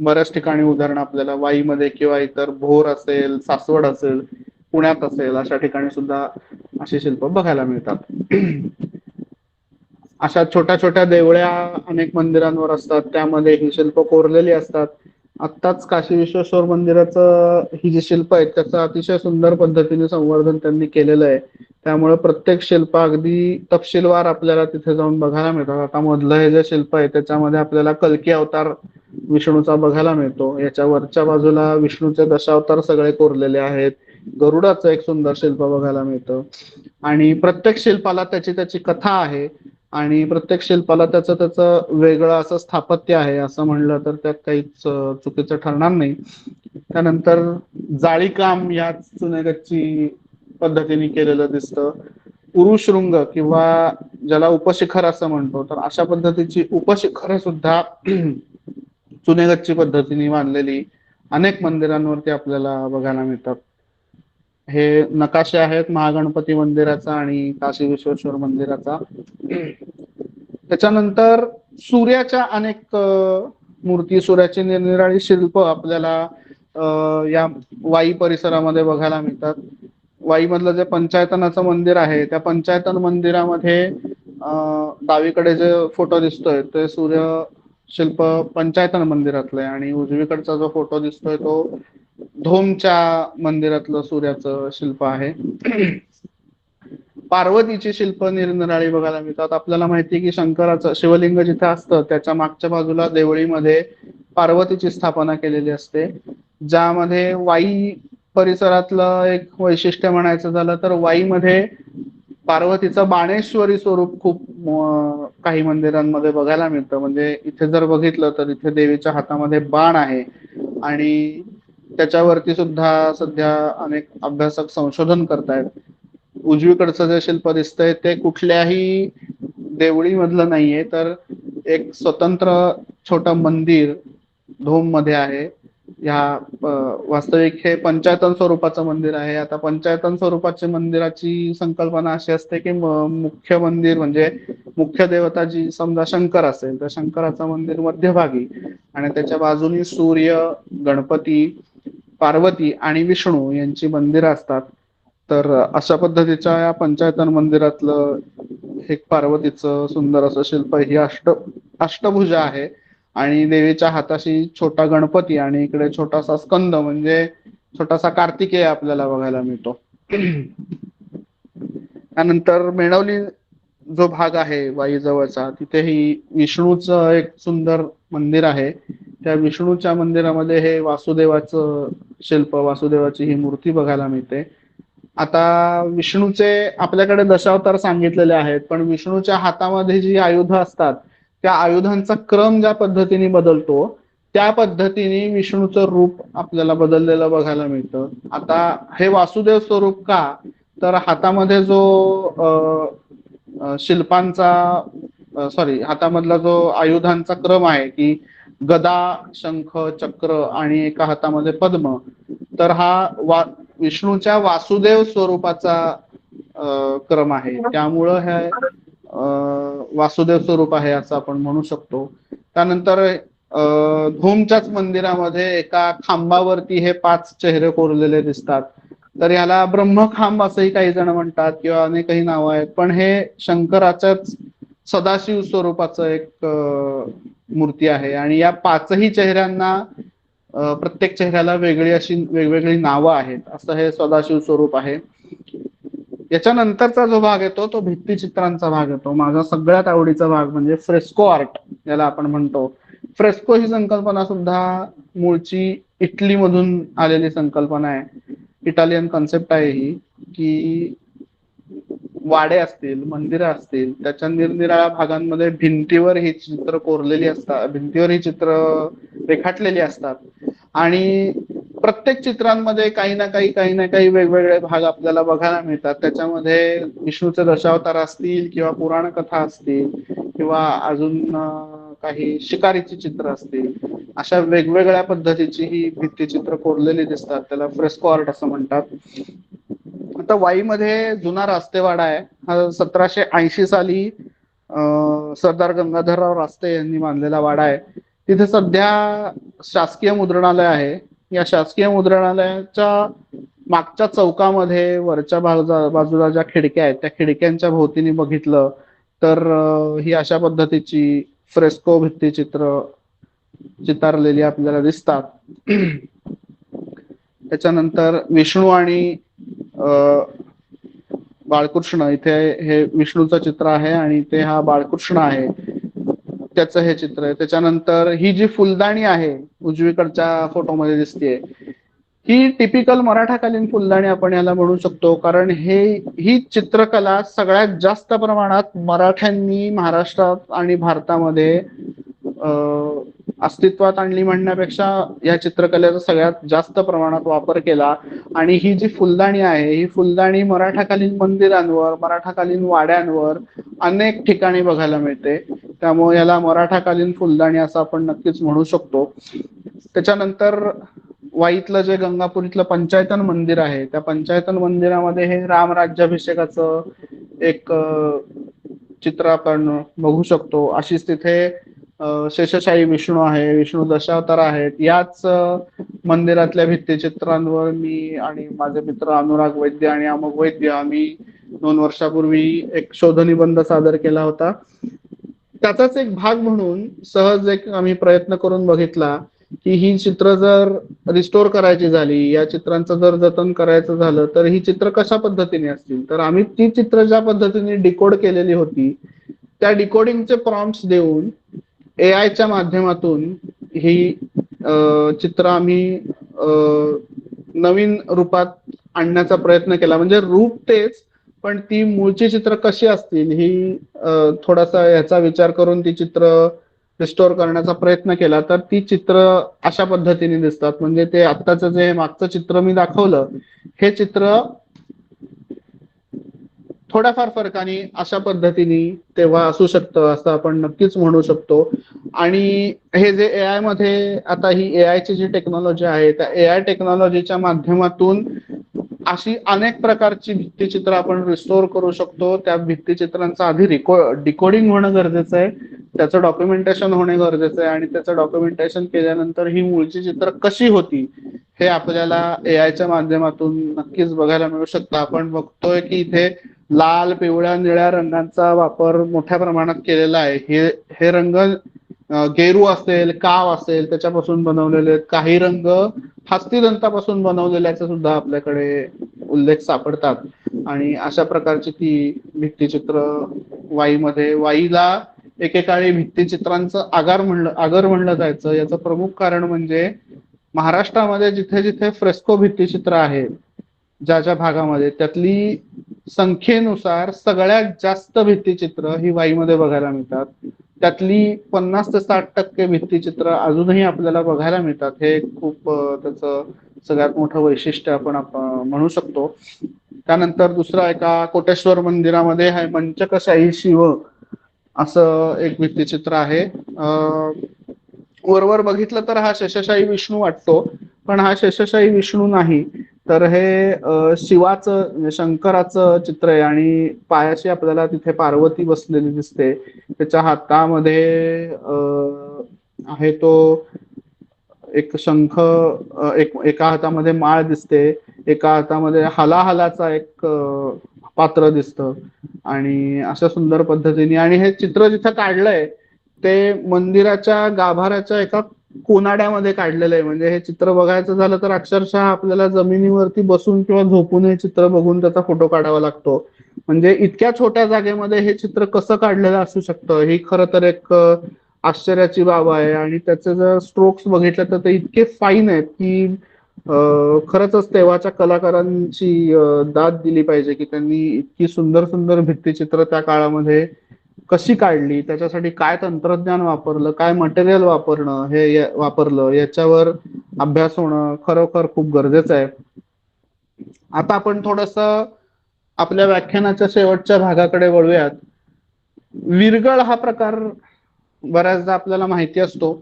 Speaker 1: बऱ्याच ठिकाणी उदाहरण आपल्याला वाईमध्ये किंवा इतर भोर असेल, सासवड असेल, पुण्यात असेल अशा ठिकाणी सुद्धा अशी शिल्प बघायला मिळतात. अशा छोट्या छोट्या देवळ्या अनेक मंदिरांवर असतात त्यामध्ये ही शिल्प कोरलेली असतात. आत्ताच काशी विश्वेश्वर मंदिराचं ही जी शिल्प आहेत त्याचं अतिशय सुंदर पद्धतीने संवर्धन त्यांनी केलेलं आहे. त्यामुळे प्रत्येक शिल्प अगदी तपशीलवार आपल्याला तिथे जाऊन बघायला मिळतात. आता मधलं हे जे शिल्प आहे त्याच्यामध्ये आपल्याला कल्की अवतार विष्णूचा बघायला मिळतो. याच्या वरच्या बाजूला विष्णूचे दशावतार सगळे कोरलेले आहेत. गरुडाचं एक सुंदर शिल्प बघायला मिळतं आणि प्रत्येक शिल्पाला त्याची त्याची कथा आहे आणि प्रत्येक शिल्पाला त्याचं त्याचं वेगळं असं स्थापत्य आहे. असं म्हणलं तर त्यात काहीच चुकीचं ठरणार नाही. त्यानंतर जाळीकाम या चुनेगच्ची पद्धतीने केलेलं दिसतं. उरुशृंग किंवा ज्याला उपशिखर असं म्हणतो तर अशा पद्धतीची उपशिखर सुद्धा चुनेगच्ची पद्धतीने बांधलेली अनेक मंदिरांवरती आपल्याला बघायला मिळतात. हे नकाशे आहेत महागणपती मंदिराचा आणि काशी विश्वेश्वर मंदिराचा. त्याच्यानंतर सूर्याच्या अनेक मूर्ती, सूर्याची निरनिराळी शिल्प आपल्याला या वाई परिसरामध्ये बघायला मिळतात. वाई मधलं जे पंचायतनाचं मंदिर आहे त्या पंचायतन मंदिरामध्ये डावीकडे जे फोटो दिसतोय ते सूर्य शिल्प पंचायतन मंदिरातलं आहे आणि उजवीकडचा जो फोटो दिसतोय तो धोमच्या मंदिरातलं सूर्याचं शिल्प आहे. पार्वतीची शिल्प निरनिराळी बघायला मिळतात. आपल्याला माहिती की शंकराचं शिवलिंग जिथे असतं त्याच्या मागच्या बाजूला देवळीमध्ये पार्वतीची स्थापना केलेली असते. ज्यामध्ये वाई परिसरातलं एक वैशिष्ट्य म्हणायचं झालं तर वाईमध्ये पार्वतीचं बाणेश्वरी स्वरूप खूप काही मंदिरांमध्ये बघायला मिळतं. म्हणजे इथे जर बघितलं तर इथे देवीच्या हातामध्ये बाण आहे आणि त्याच्यावरती सुद्धा सध्या अनेक अभ्यासक संशोधन करतायत. उजवीकडचं जे शिल्प दिसतंय ते कुठल्याही देवळी मधलं नाहीये तर एक स्वतंत्र छोटं मंदिर धोम मध्ये आहे. ह्या वास्तविक हे पंचायतन स्वरूपाचं मंदिर आहे. आता पंचायतन स्वरूपाची मंदिराची संकल्पना अशी असते की मुख्य मंदिर म्हणजे मुख्य देवता जी समजा शंकर असेल तर शंकराचं मंदिर मध्यभागी आणि त्याच्या बाजूनी सूर्य, गणपती, पार्वती आणि विष्णू यांची मंदिरं असतात. तर अशा पद्धतीच्या या पंचायतन मंदिरातलं एक पार्वतीचं सुंदर असं शिल्प ही अष्टभुजा आहे आणि देवीच्या हाताशी छोटा गणपती आणि इकडे छोटासा स्कंद म्हणजे छोटासा कार्तिकेय आपल्याला बघायला मिळतो. त्यानंतर मेणवली जो भाग आहे वाई जवळचा तिथेही विष्णूचं एक सुंदर मंदिर आहे. त्या विष्णूच्या मंदिरामध्ये हे वासुदेवाचं शिल्प, वासुदेवाची ही मूर्ती बघायला मिळते. आता विष्णूचे आपल्याकडे दशावतार सांगितलेले आहेत पण विष्णूच्या हातामध्ये जी आयुध असतात त्या आयुधांचा क्रम ज्या पद्धतीने बदलतो त्या पद्धतीने विष्णूचं रूप आपल्याला बदललेलं बघायला मिळतं. आता हे वासुदेव स्वरूप का तर हातामध्ये जो शिल्पांचा हातामधला जो आयुधांचा क्रम आहे की गदा, शंख, चक्र आणि एका हातामध्ये पद्म तर हा विष्णूच्या वासुदेव स्वरूपाचा क्रम आहे. त्यामुळं हे वासुदेव स्वरूप आहे असं आपण म्हणू शकतो. त्यानंतर धूमच्याच मंदिरामध्ये एका खांबावरती हे 5 चेहरे कोरलेले दिसतात. तर याला ब्रह्मखांब असंही काही जण म्हणतात किंवा अनेकही नावं आहेत पण हे शंकराच्याच सदाशिव स्वरूपाचं एक मूर्ती आहे आणि या पाचही चेहऱ्यांना प्रत्येक चेहऱ्याला वेगळी अशी वेगवेगळी नावं आहेत, असं हे सदाशिव स्वरूप आहे. याच्यानंतरचा जो भाग येतो तो भित्तिचित्रांचा भाग येतो. माझा सगळ्यात आवडीचा भाग म्हणजे फ्रेस्को आर्ट, याला आपण म्हणतो. फ्रेस्को ही संकल्पना सुद्धा मूळची इटली मधून आलेली संकल्पना आहे. इटालियन कन्सेप्ट आहे ही, की वाडे असतील, मंदिरं असतील, त्याच्या निरनिराळ्या भागांमध्ये भिंतीवर ही चित्र कोरलेली असतात, भिंतीवर ही चित्र रेखाटलेली असतात आणि प्रत्येक चित्रांमध्ये काही ना काही वेगवेगळे भाग आपल्याला बघायला मिळतात. त्याच्यामध्ये विष्णूचे दशावतार असतील किंवा पुराण कथा असतील किंवा अजून काही शिकारीची चित्र असतील, अशा वेगवेगळ्या पद्धतीची ही भित्तिचित्र कोरलेली दिसतात. त्याला फ्रेस्को आर्ट असं म्हणतात. आता वाईमध्ये जुना रास्तेवाडा आहे. हा 1780 साली सरदार गंगाधरराव रास्ते यांनी बांधलेला वाडा आहे. तिथे सध्या शासकीय मुद्रणालय आहे. या शासकीय मुद्रणालयाच्या मागच्या चौकामध्ये वरच्या बाजूला ज्या खिडक्या आहेत त्या खिडक्यांच्या भोवतीने बघितलं तर ही अशा पद्धतीची फ्रेस्को भित्तिचित्र चितारलेली आपल्याला दिसतात. त्याच्यानंतर विष्णू आणि बाळकृष्ण, इथे हे विष्णूचं चित्र आहे आणि ते हा बाळकृष्ण आहे, त्याचं हे चित्र आहे. त्याच्यानंतर ही जी फुलदाणी आहे उजवीकडच्या फोटोमध्ये दिसते, ही टिपिकल मराठाकालीन फुलदाणी आपण याला म्हणू शकतो. कारण ही चित्रकला सगळ्यात जास्त प्रमाणात मराठ्यांनी महाराष्ट्रात आणि भारतामध्ये अस्तित्वात आणली म्हणण्यापेक्षा या चित्रकलेचा सगळ्यात जास्त प्रमाणात वापर केला. आणि ही जी फुलदाणी आहे ही फुलदाणी मराठाकालीन मंदिरांवर, मराठाकालीन वाड्यांवर अनेक ठिकाणी बघायला मिळते. त्यामुळे याला मराठाकालीन फुलदाणी असं आपण नक्कीच म्हणू शकतो. त्याच्यानंतर वाईतलं जे गंगापुरीतलं पंचायतन मंदिर आहे, त्या पंचायतन मंदिरामध्ये हे राम राज्याभिषेकाचं एक चित्र आपण बघू शकतो. अशीच तिथे शेषशाही विष्णू आहे, विष्णू दशावतार आहेत. याच मंदिरातल्या भित्तिचित्रांवर मी आणि माझे मित्र अनुराग वैद्य आणि अमोघ वैद्य आम्ही 2 वर्षापूर्वी एक शोधनिबंध सादर केला होता. त्याचाच एक भाग म्हणून सहज एक आम्ही प्रयत्न करून बघितला की ही चित्र जर रिस्टोर करायची झाली, या चित्रांचं जर जतन करायचं झालं तर ही चित्र कशा पद्धतीने असतील. तर आम्ही ती चित्र ज्या पद्धतीने डिकोड केलेली होती त्या डिकोडिंगचे प्रॉम्प्ट्स देऊन AI च्या माध्यमातून ही चित्र आम्ही नवीन रूपात आणण्याचा प्रयत्न केला. म्हणजे रूप तेच, पण ती मूळची चित्र कशी असतील ही थोडासा याचा विचार करून ती चित्र रिस्टोर करण्याचा प्रयत्न केला. तर ती चित्र अशा पद्धतीने दिसतात. म्हणजे ते आत्ताचं जे मागचं चित्र मी दाखवलं हे चित्र थोड्याफार फरकाने अशा पद्धतीने तेव्हा असू शकतं असं आपण नक्कीच म्हणू शकतो. आणि हे जे AI मध्ये आता ही AI ची जी टेक्नॉलॉजी आहे त्या AI टेक्नॉलॉजीच्या माध्यमातून अशी अनेक प्रकारची भित्तिचित्र आपण रिस्टोर करू शकतो. त्या भित्तिचित्रांचं आधी डिकोडिंग होणं गरजेचं आहे, त्याचं डॉक्युमेंटेशन होणे गरजेचं आहे आणि त्याचं डॉक्युमेंटेशन केल्यानंतर ही मूळची चित्र कशी होती हे आपल्याला AI च्या माध्यमातून नक्कीच बघायला मिळू शकतं. आपण बघतोय की इथे लाल, पिवळ्या, निळ्या रंगांचा वापर मोठ्या प्रमाणात केलेला आहे. हे रंग गेरू असेल, काव असेल त्याच्यापासून बनवलेले आहेत. काही रंग हस्तिदंतापासून बनवलेल्याचे सुद्धा आपल्याकडे उल्लेख सापडतात. आणि अशा प्रकारची ती भित्तिचित्र वाईमध्ये, वाईला एकेकाळी भित्तिचित्रांचं आगर म्हणलं जायचं. याचं प्रमुख कारण म्हणजे महाराष्ट्रामध्ये जिथे जिथे फ्रेस्को भित्तिचित्र आहेत ज्या ज्या भागामध्ये, त्यातली संख्येनुसार सगळ्यात जास्त भित्तिचित्र ही वाईमध्ये बघायला मिळतात. त्यातली 50 ते 60% भित्तिचित्र अजूनही आपल्याला बघायला मिळतात. हे खूप त्याचं सगळ्यात मोठं वैशिष्ट्य आपण म्हणू शकतो. त्यानंतर दुसरा एका कोटेश्वर मंदिरामध्ये आहे मंचकशाही शिव असं एक भित्तिचित्र आहे. वरवर बघितलं तर हा शेषशाही विष्णू वाटतो, पण हा शेषशाही विष्णू नाही, तर हे शिवाचं, शंकराचं चित्र आहे. आणि पायाशी आपल्याला तिथे पार्वती बसलेली दिसते. त्याच्या हातामध्ये आहे तो एक शंख, एका हातामध्ये माळ दिसते, एका हातामध्ये हलाहलाचा एक पात्र दिसतं. आणि अशा सुंदर पद्धतीने, आणि हे चित्र जिथं काढलंय ते मंदिराच्या गाभाऱ्याच्या एका कोनाड्यामध्ये काढलेलं आहे. म्हणजे हे चित्र बघायचं झालं तर अक्षरशः आपल्याला जमिनीवरती बसून किंवा झोपून हे चित्र बघून त्याचा फोटो काढावा लागतो. म्हणजे इतक्या छोट्या जागेमध्ये हे चित्र कसं काढलेलं असू शकतं, ही खरं तर एक आश्चर्याची बाब आहे. आणि त्याचे जर स्ट्रोक्स बघितले तर ते इतके फाईन आहेत की खरंच तेव्हाच्या कलाकारांची दाद दिली पाहिजे की त्यांनी इतकी सुंदर सुंदर भित्तिचित्र त्या काळामध्ये कशी काढली, त्याच्यासाठी काय तंत्रज्ञान वापरलं, काय मटेरियल वापरणं वापरलं, याच्यावर अभ्यास होणं खरोखर खूप गरजेचं आहे. आता आपण थोडस आपल्या व्याख्यानाच्या शेवटच्या भागाकडे वळूयात. विरगळ हा प्रकार बऱ्याचदा आपल्याला माहिती असतो.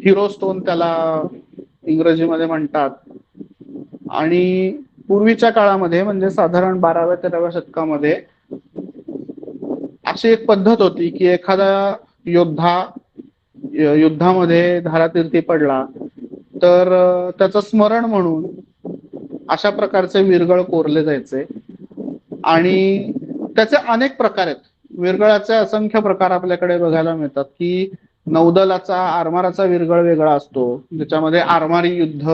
Speaker 1: हिरो स्टोन त्याला इंग्रजीमध्ये म्हणतात. आणि पूर्वीच्या काळामध्ये म्हणजे साधारण 12व्या-13व्या शतकामध्ये अशी एक पद्धत होती की एखादा योद्धा युद्धामध्ये धारातीर्थी पडला तर त्याचं स्मरण म्हणून अशा प्रकारचे विरगळ कोरले जायचे. आणि त्याचे अनेक प्रकार आहेत. विरगळाचे असंख्य प्रकार आपल्याकडे बघायला मिळतात की नौदलाचा आरमाराचा विरगळ वेगळा असतो, ज्याच्यामध्ये आरमारी युद्ध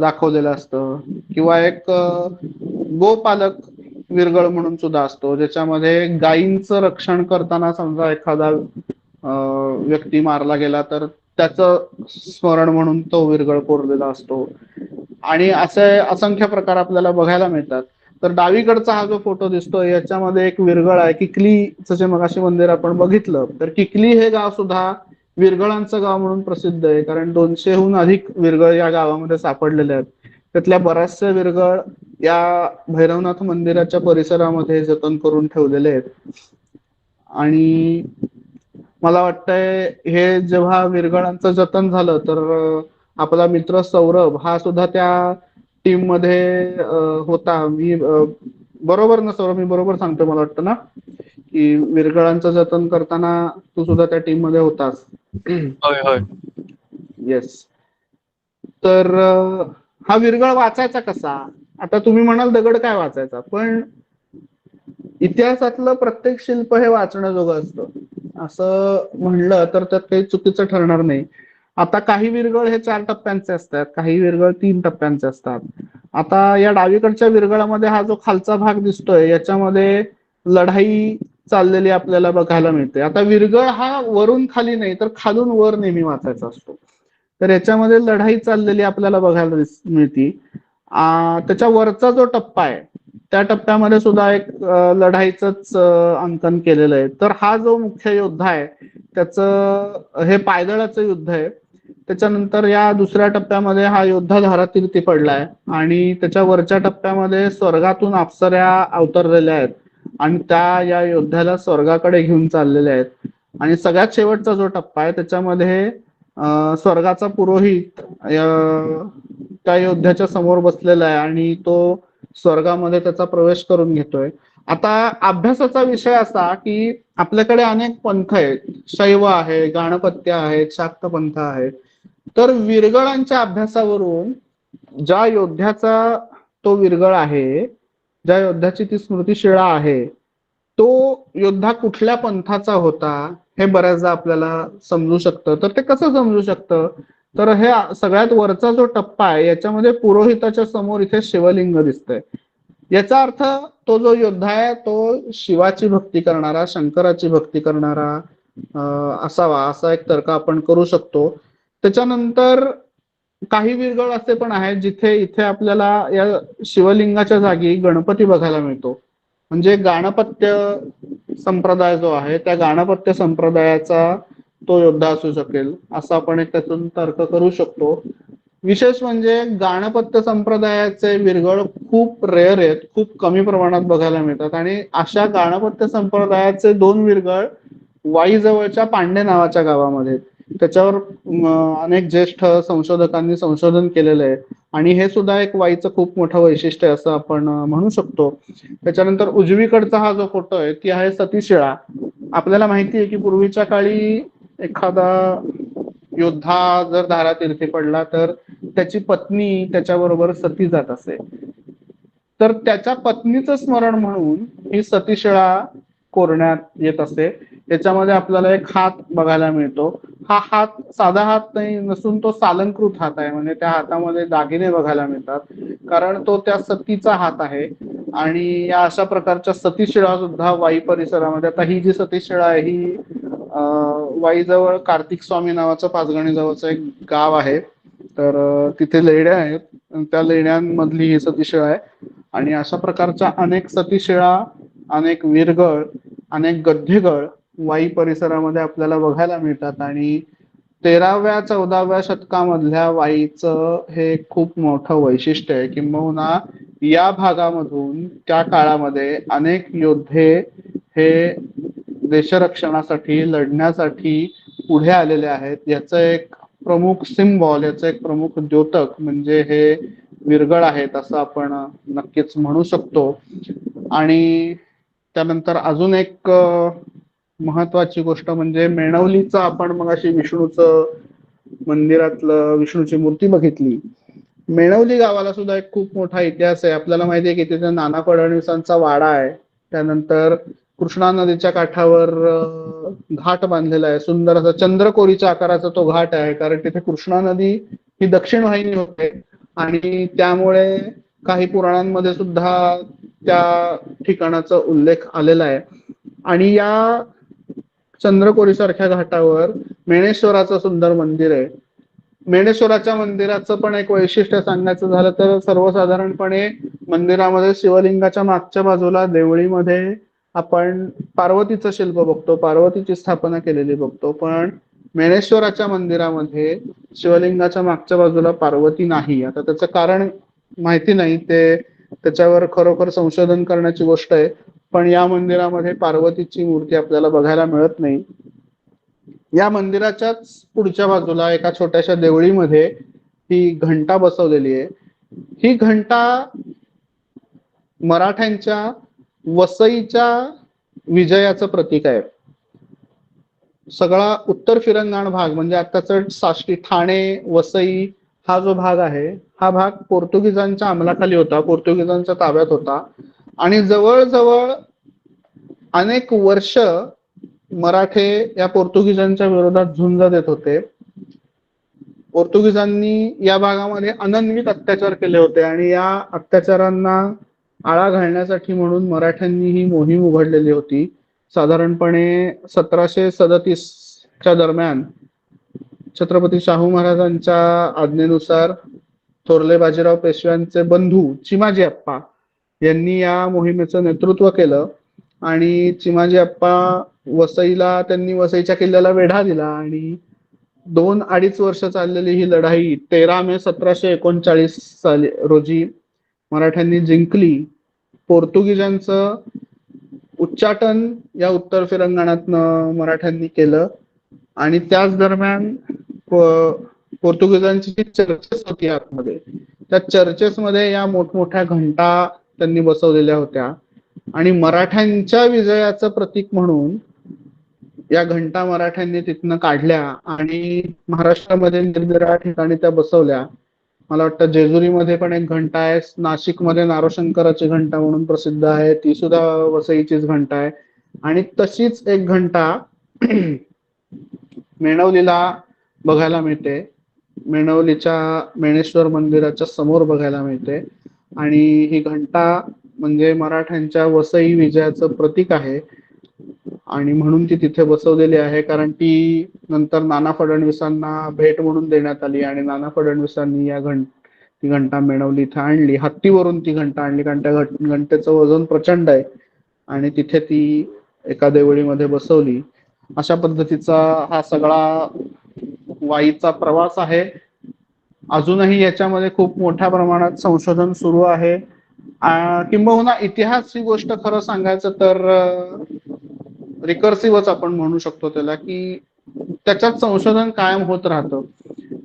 Speaker 1: दाखवलेलं असतं. किंवा एक गोपालक विरगळ म्हणून सुद्धा असतो, ज्याच्यामध्ये गायींचं रक्षण करताना समजा एखादा व्यक्ती मारला गेला तर त्याचं स्मरण म्हणून तो विरगळ कोरलेला असतो. आणि असे असंख्य प्रकार आपल्याला बघायला मिळतात. तर डावीकडचा हा जो फोटो दिसतोय याच्यामध्ये एक विरगळ आहे. किकलीचं जे मगाशी मंदिर आपण बघितलं, तर किकली हे गाव सुद्धा विरगळांचं गाव म्हणून प्रसिद्ध आहे. कारण 200हून अधिक विरगळ या गावामध्ये सापडलेले आहेत. त्यातल्या बऱ्याचशा विरगळ या भैरवनाथ मंदिराच्या परिसरामध्ये जतन करून ठेवलेले आहेत. आणि मला वाटतंय हे जेव्हा विरगळांचं जतन झालं तर आपला मित्र सौरभ हा सुद्धा त्या टीम मध्ये होता. मी बरोबर ना सौरभ, मी बरोबर सांगतो मला वाटतं ना की विरगळांचं जतन करताना तू सुद्धा त्या टीम मध्ये होतास.
Speaker 2: होय होय.
Speaker 1: येस. तर हा विरगळ वाचायचा कसा? आता तुम्ही म्हणाल दगड काय वाचायचा, पण इतिहासातलं प्रत्येक शिल्प हे वाचण्याजोगं असतं असं म्हणलं तर त्यात काही चुकीचं ठरणार नाही. आता काही विरगळ हे 4 टप्प्यांचे असतात, काही विरगळ 3 टप्प्यांचे असतात. आता या डावीकडच्या विरगळामध्ये हा जो खालचा भाग दिसतोय याच्यामध्ये लढाई चाललेली आपल्याला बघायला मिळते. आता विरगळ हा वरून खाली नाही तर खालून वर नेहमी वाचायचा असतो. तर याच्यामध्ये लढाई चाललेली आपल्याला बघायला मिळते. त्याच्या वरचा जो टप्पा आहे त्या टप्प्यामध्ये सुद्धा एक लढाईच अंकन केलेलं आहे. तर हा जो मुख्य योद्धा आहे त्याचं हे पायदळाचं युद्ध आहे. त्याच्यानंतर या दुसऱ्या टप्प्यामध्ये हा योद्धा धारातीर्थी पडलाय आणि त्याच्या वरच्या टप्प्यामध्ये स्वर्गातून अप्सऱ्या अवतरलेल्या आहेत आणि त्या या योद्ध्याला स्वर्गाकडे घेऊन चाललेल्या आहेत. आणि सगळ्यात शेवटचा जो टप्पा आहे त्याच्यामध्ये स्वर्गाचा पुरोहित त्या योद्ध्याच्या समोर बसलेला आहे आणि तो स्वर्गामध्ये त्याचा प्रवेश करून घेतोय. आता अभ्यासाचा विषय असा की आपल्याकडे अनेक पंथ आहेत. शैव आहे, गाणपत्य आहेत, शाक्त पंथ आहेत. तर विरगळांच्या अभ्यासावरून ज्या योद्ध्याचा तो विरगळ आहे, ज्या योद्ध्याची ती स्मृतिशिळा आहे, तो योद्धा कुठल्या पंथाचा होता हे बऱ्याचदा आपल्याला समजू शकतं. तर ते कसं समजू शकतं? तर हे सगळ्यात वरचा जो टप्पा आहे याच्यामध्ये पुरोहिताच्या समोर इथे शिवलिंग दिसतंय. याचा अर्थ तो जो योद्धा आहे तो शिवाची भक्ती करणारा, शंकराची भक्ती करणारा असावा, असा एक तर्क आपण करू शकतो. त्याच्यानंतर काही विरगळ असे पण आहेत जिथे इथे आपल्याला या शिवलिंगाच्या जागी गणपती बघायला मिळतो. म्हणजे गाणपत्य संप्रदाय जो आहे त्या गाणपत्य संप्रदायाचा तो योद्धा असू शकेल असं आपण एक त्यातून तर्क करू शकतो. विशेष म्हणजे गाणपत्य संप्रदायाचे विरगळ खूप रेअर आहेत, खूप कमी प्रमाणात बघायला मिळतात. आणि अशा गाणपत्य संप्रदायाचे 2 विरगळ वाईजवळच्या पांडे नावाच्या गावामध्ये, त्याच्यावर अनेक ज्येष्ठ संशोधकांनी संशोधन केलेलं आहे. आणि हे सुद्धा एक वाईचं खूप मोठं वैशिष्ट्य आहे असं आपण म्हणू शकतो. त्याच्यानंतर उजवीकडचा हा जो फोटो आहे ती आहे सतीशिळा. आपल्याला माहिती आहे की पूर्वीच्या काळी एखादा योद्धा जर धारातीर्थी पडला तर त्याची पत्नी त्याच्याबरोबर सती जात असे. तर त्याच्या पत्नीचं स्मरण म्हणून ही सतीशिळा कोरण्यात येत असे. त्याच्यामध्ये आपल्याला एक हात बघायला मिळतो. हा हात साधा हात नाही नसून तो सालंकृत हात आहे, म्हणजे त्या हातामध्ये दागिने बघायला मिळतात, कारण तो त्या सतीचा हात आहे. आणि या अशा प्रकारच्या सतीशिळा सुद्धा वाई परिसरामध्ये, आता ही जी सतीशिळा आहे ही वाईजवळ कार्तिक स्वामी नावाचं पाचगणी जवळचं एक गाव आहे. तर तिथे लेण्या आहेत, त्या लेण्यांमधली ही सतीशिळा आहे. आणि अशा प्रकारच्या अनेक सतीशिळा, अनेक वीरगळ, अनेक गद्धेगळ वाई परिसरामध्ये आपल्याला बघायला मिळतात. आणि 13व्या-14व्या शतकामधल्या वाईचं हे खूप मोठं वैशिष्ट्य आहे. किंबहुना या भागामधून त्या काळामध्ये अनेक योद्धे हे देशरक्षणासाठी लढण्यासाठी पुढे आलेले आहेत. याचं एक प्रमुख सिम्बॉल, याचं एक प्रमुख द्योतक म्हणजे हे विरगळ आहेत असं आपण नक्कीच म्हणू शकतो. आणि त्यानंतर अजून एक महत्वाची गोष्ट म्हणजे मेणवलीचं, आपण मगाशी विष्णूचं मंदिरातलं विष्णूची मूर्ती बघितली. मेणवली गावाला सुद्धा एक खूप मोठा इतिहास आहे. आपल्याला माहिती आहे की तिथे नाना फडणवीसांचा वाडा आहे. त्यानंतर कृष्णा नदीच्या काठावर घाट बांधलेला आहे, सुंदर असा चंद्रकोरीच्या आकाराचा तो घाट आहे, कारण तिथे कृष्णा नदी ही दक्षिण वाहिनी होते. आणि त्यामुळे काही पुराणांमध्ये सुद्धा त्या ठिकाणाचा उल्लेख आलेला आहे. आणि या चंद्रकोरी सारख्या घाटावर मेणेश्वराचं सुंदर मंदिर आहे. मेणेश्वराच्या मंदिराचं पण एक वैशिष्ट्य सांगायचं झालं तर सर्वसाधारणपणे मंदिरामध्ये शिवलिंगाच्या मागच्या बाजूला देवळीमध्ये आपण पार्वतीचं शिल्प बघतो, पार्वतीची स्थापना केलेली बघतो. पण मेणेश्वराच्या मंदिरामध्ये शिवलिंगाच्या मागच्या बाजूला पार्वती नाही. आता त्याचं कारण माहिती नाही, ते त्याच्यावर खरोखर संशोधन करण्याची गोष्ट आहे. पण या मंदिरामध्ये पार्वतीची मूर्ती आपल्याला बघायला मिळत नाही. या मंदिराच्याच पुढच्या बाजूला एका छोट्याशा देवळीमध्ये ही घंटा बसवलेली आहे. ही घंटा मराठ्यांच्या वसईच्या विजयाचं प्रतीक आहे. सगळा उत्तर फिरंगाण भाग म्हणजे आताच साष्टी, ठाणे, वसई हा जो भाग आहे, हा भाग पोर्तुगीजांच्या अंमलाखाली होता, पोर्तुगीजांच्या ताब्यात होता. आणि जवळजवळ अनेक वर्ष मराठे या पोर्तुगीजांच्या विरोधात झुंज देत होते. पोर्तुगीजांनी या भागामध्ये अनन्वित अत्याचार केले होते आणि या अत्याचारांना आळा घालण्यासाठी म्हणून मराठ्यांनी ही मोहीम उघडलेली होती. साधारणपणे 1737च्या दरम्यान छत्रपती शाहू महाराजांच्या आज्ञेनुसार थोरले बाजीराव पेशव्यांचे बंधू चिमाजी अप्पा यांनी या मोहिमेचं नेतृत्व केलं. आणि चिमाजी अप्पा वसईला, त्यांनी वसईच्या किल्ल्याला वेढा दिला आणि 2-2.5 वर्ष चाललेली ही लढाई 13 मे 1739 साली रोजी मराठ्यांनी जिंकली. पोर्तुगीजांचं उच्चाटन या उत्तर फिरंगणातनं मराठ्यांनी केलं. आणि त्याच दरम्यान पोर्तुगीजांची जी चर्चेस होती आतमध्ये, त्या चर्चेसमध्ये या मोठमोठ्या घंटा त्यांनी बसवलेल्या होत्या. आणि मराठ्यांच्या विजयाचं प्रतीक म्हणून या घंटा मराठ्यांनी तिथनं काढल्या आणि महाराष्ट्रामध्ये निरनिराळ्या ठिकाणी त्या बसवल्या. मला वाटतं जेजुरीमध्ये पण एक घंटा आहे, नाशिकमध्ये नारोशंकराची घंटा म्हणून प्रसिद्ध आहे, ती सुद्धा वसईचीच घंटा आहे. आणि तशीच एक घंटा मेणवलीला बघायला मिळते, मेणवलीच्या मेणेश्वर मंदिराच्या समोर बघायला मिळते. आणि ही घंटा म्हणजे मराठ्यांच्या वसई विजयाचं प्रतीक आहे आणि म्हणून ती तिथे बसवलेली आहे. कारण ती नंतर नाना फडणवीसांना भेट म्हणून देण्यात आली आणि नाना फडणवीसांनी ती घंटा मेणवली इथे आणली, हत्तीवरून ती घंटा आणली, कारण त्या घंटेचं वजन प्रचंड आहे आणि तिथे ती एका देवळीमध्ये बसवली. अशा पद्धतीचा हा सगळा वाईचा प्रवास आहे. अजूनही याच्यामध्ये खूप मोठ्या प्रमाणात संशोधन सुरू आहे. किंबहुना इतिहास ही गोष्ट खरं सांगायचं तर रिकर्सिव्हच आपण म्हणू शकतो त्याला, की त्याच्यात संशोधन कायम होत राहतं.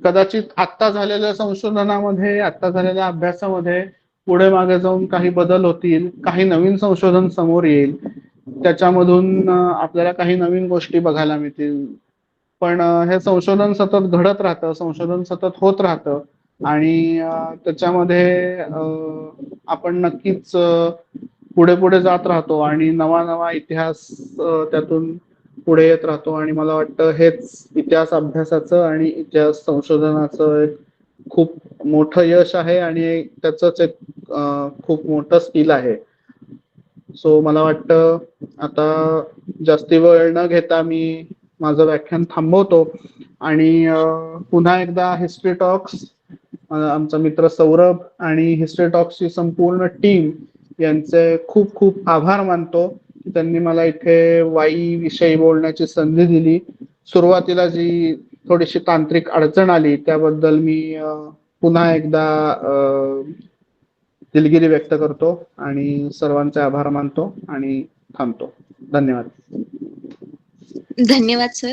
Speaker 1: कदाचित आत्ता झालेल्या संशोधनामध्ये, आत्ता झालेल्या अभ्यासामध्ये पुढे मागे जाऊन काही बदल होतील, काही नवीन संशोधन समोर येईल, त्याच्यामधून आपल्याला काही नवीन गोष्टी बघायला मिळतील. पण हे संशोधन सतत घडत राहतं, संशोधन सतत होत राहतं. आणि त्याच्यामध्ये आपण नक्कीच पुढे पुढे जात राहतो आणि नवा नवा इतिहास त्यातून पुढे येत राहतो. आणि मला वाटतं हेच इतिहास अभ्यासाचं आणि इतिहास संशोधनाचं एक खूप मोठं यश आहे आणि त्याचंच एक खूप मोठं स्किल आहे. सो मला वाटतं आता जास्ती वेळ न घेता मी माझं व्याख्यान थांबवतो आणि पुन्हा एकदा हिस्ट्री टॉक्स, आमचा मित्र सौरभ आणि हिस्ट्री टॉक्सची संपूर्ण टीम यांचे खूप खूप आभार मानतो की त्यांनी मला इथे वाई विषयी बोलण्याची संधी दिली. सुरुवातीला जी थोडीशी तांत्रिक अडचण आली त्याबद्दल मी पुन्हा एकदा दिलगिरी व्यक्त करतो आणि सर्वांचे आभार मानतो आणि थांबतो. धन्यवाद.
Speaker 2: धन्यवाद सर.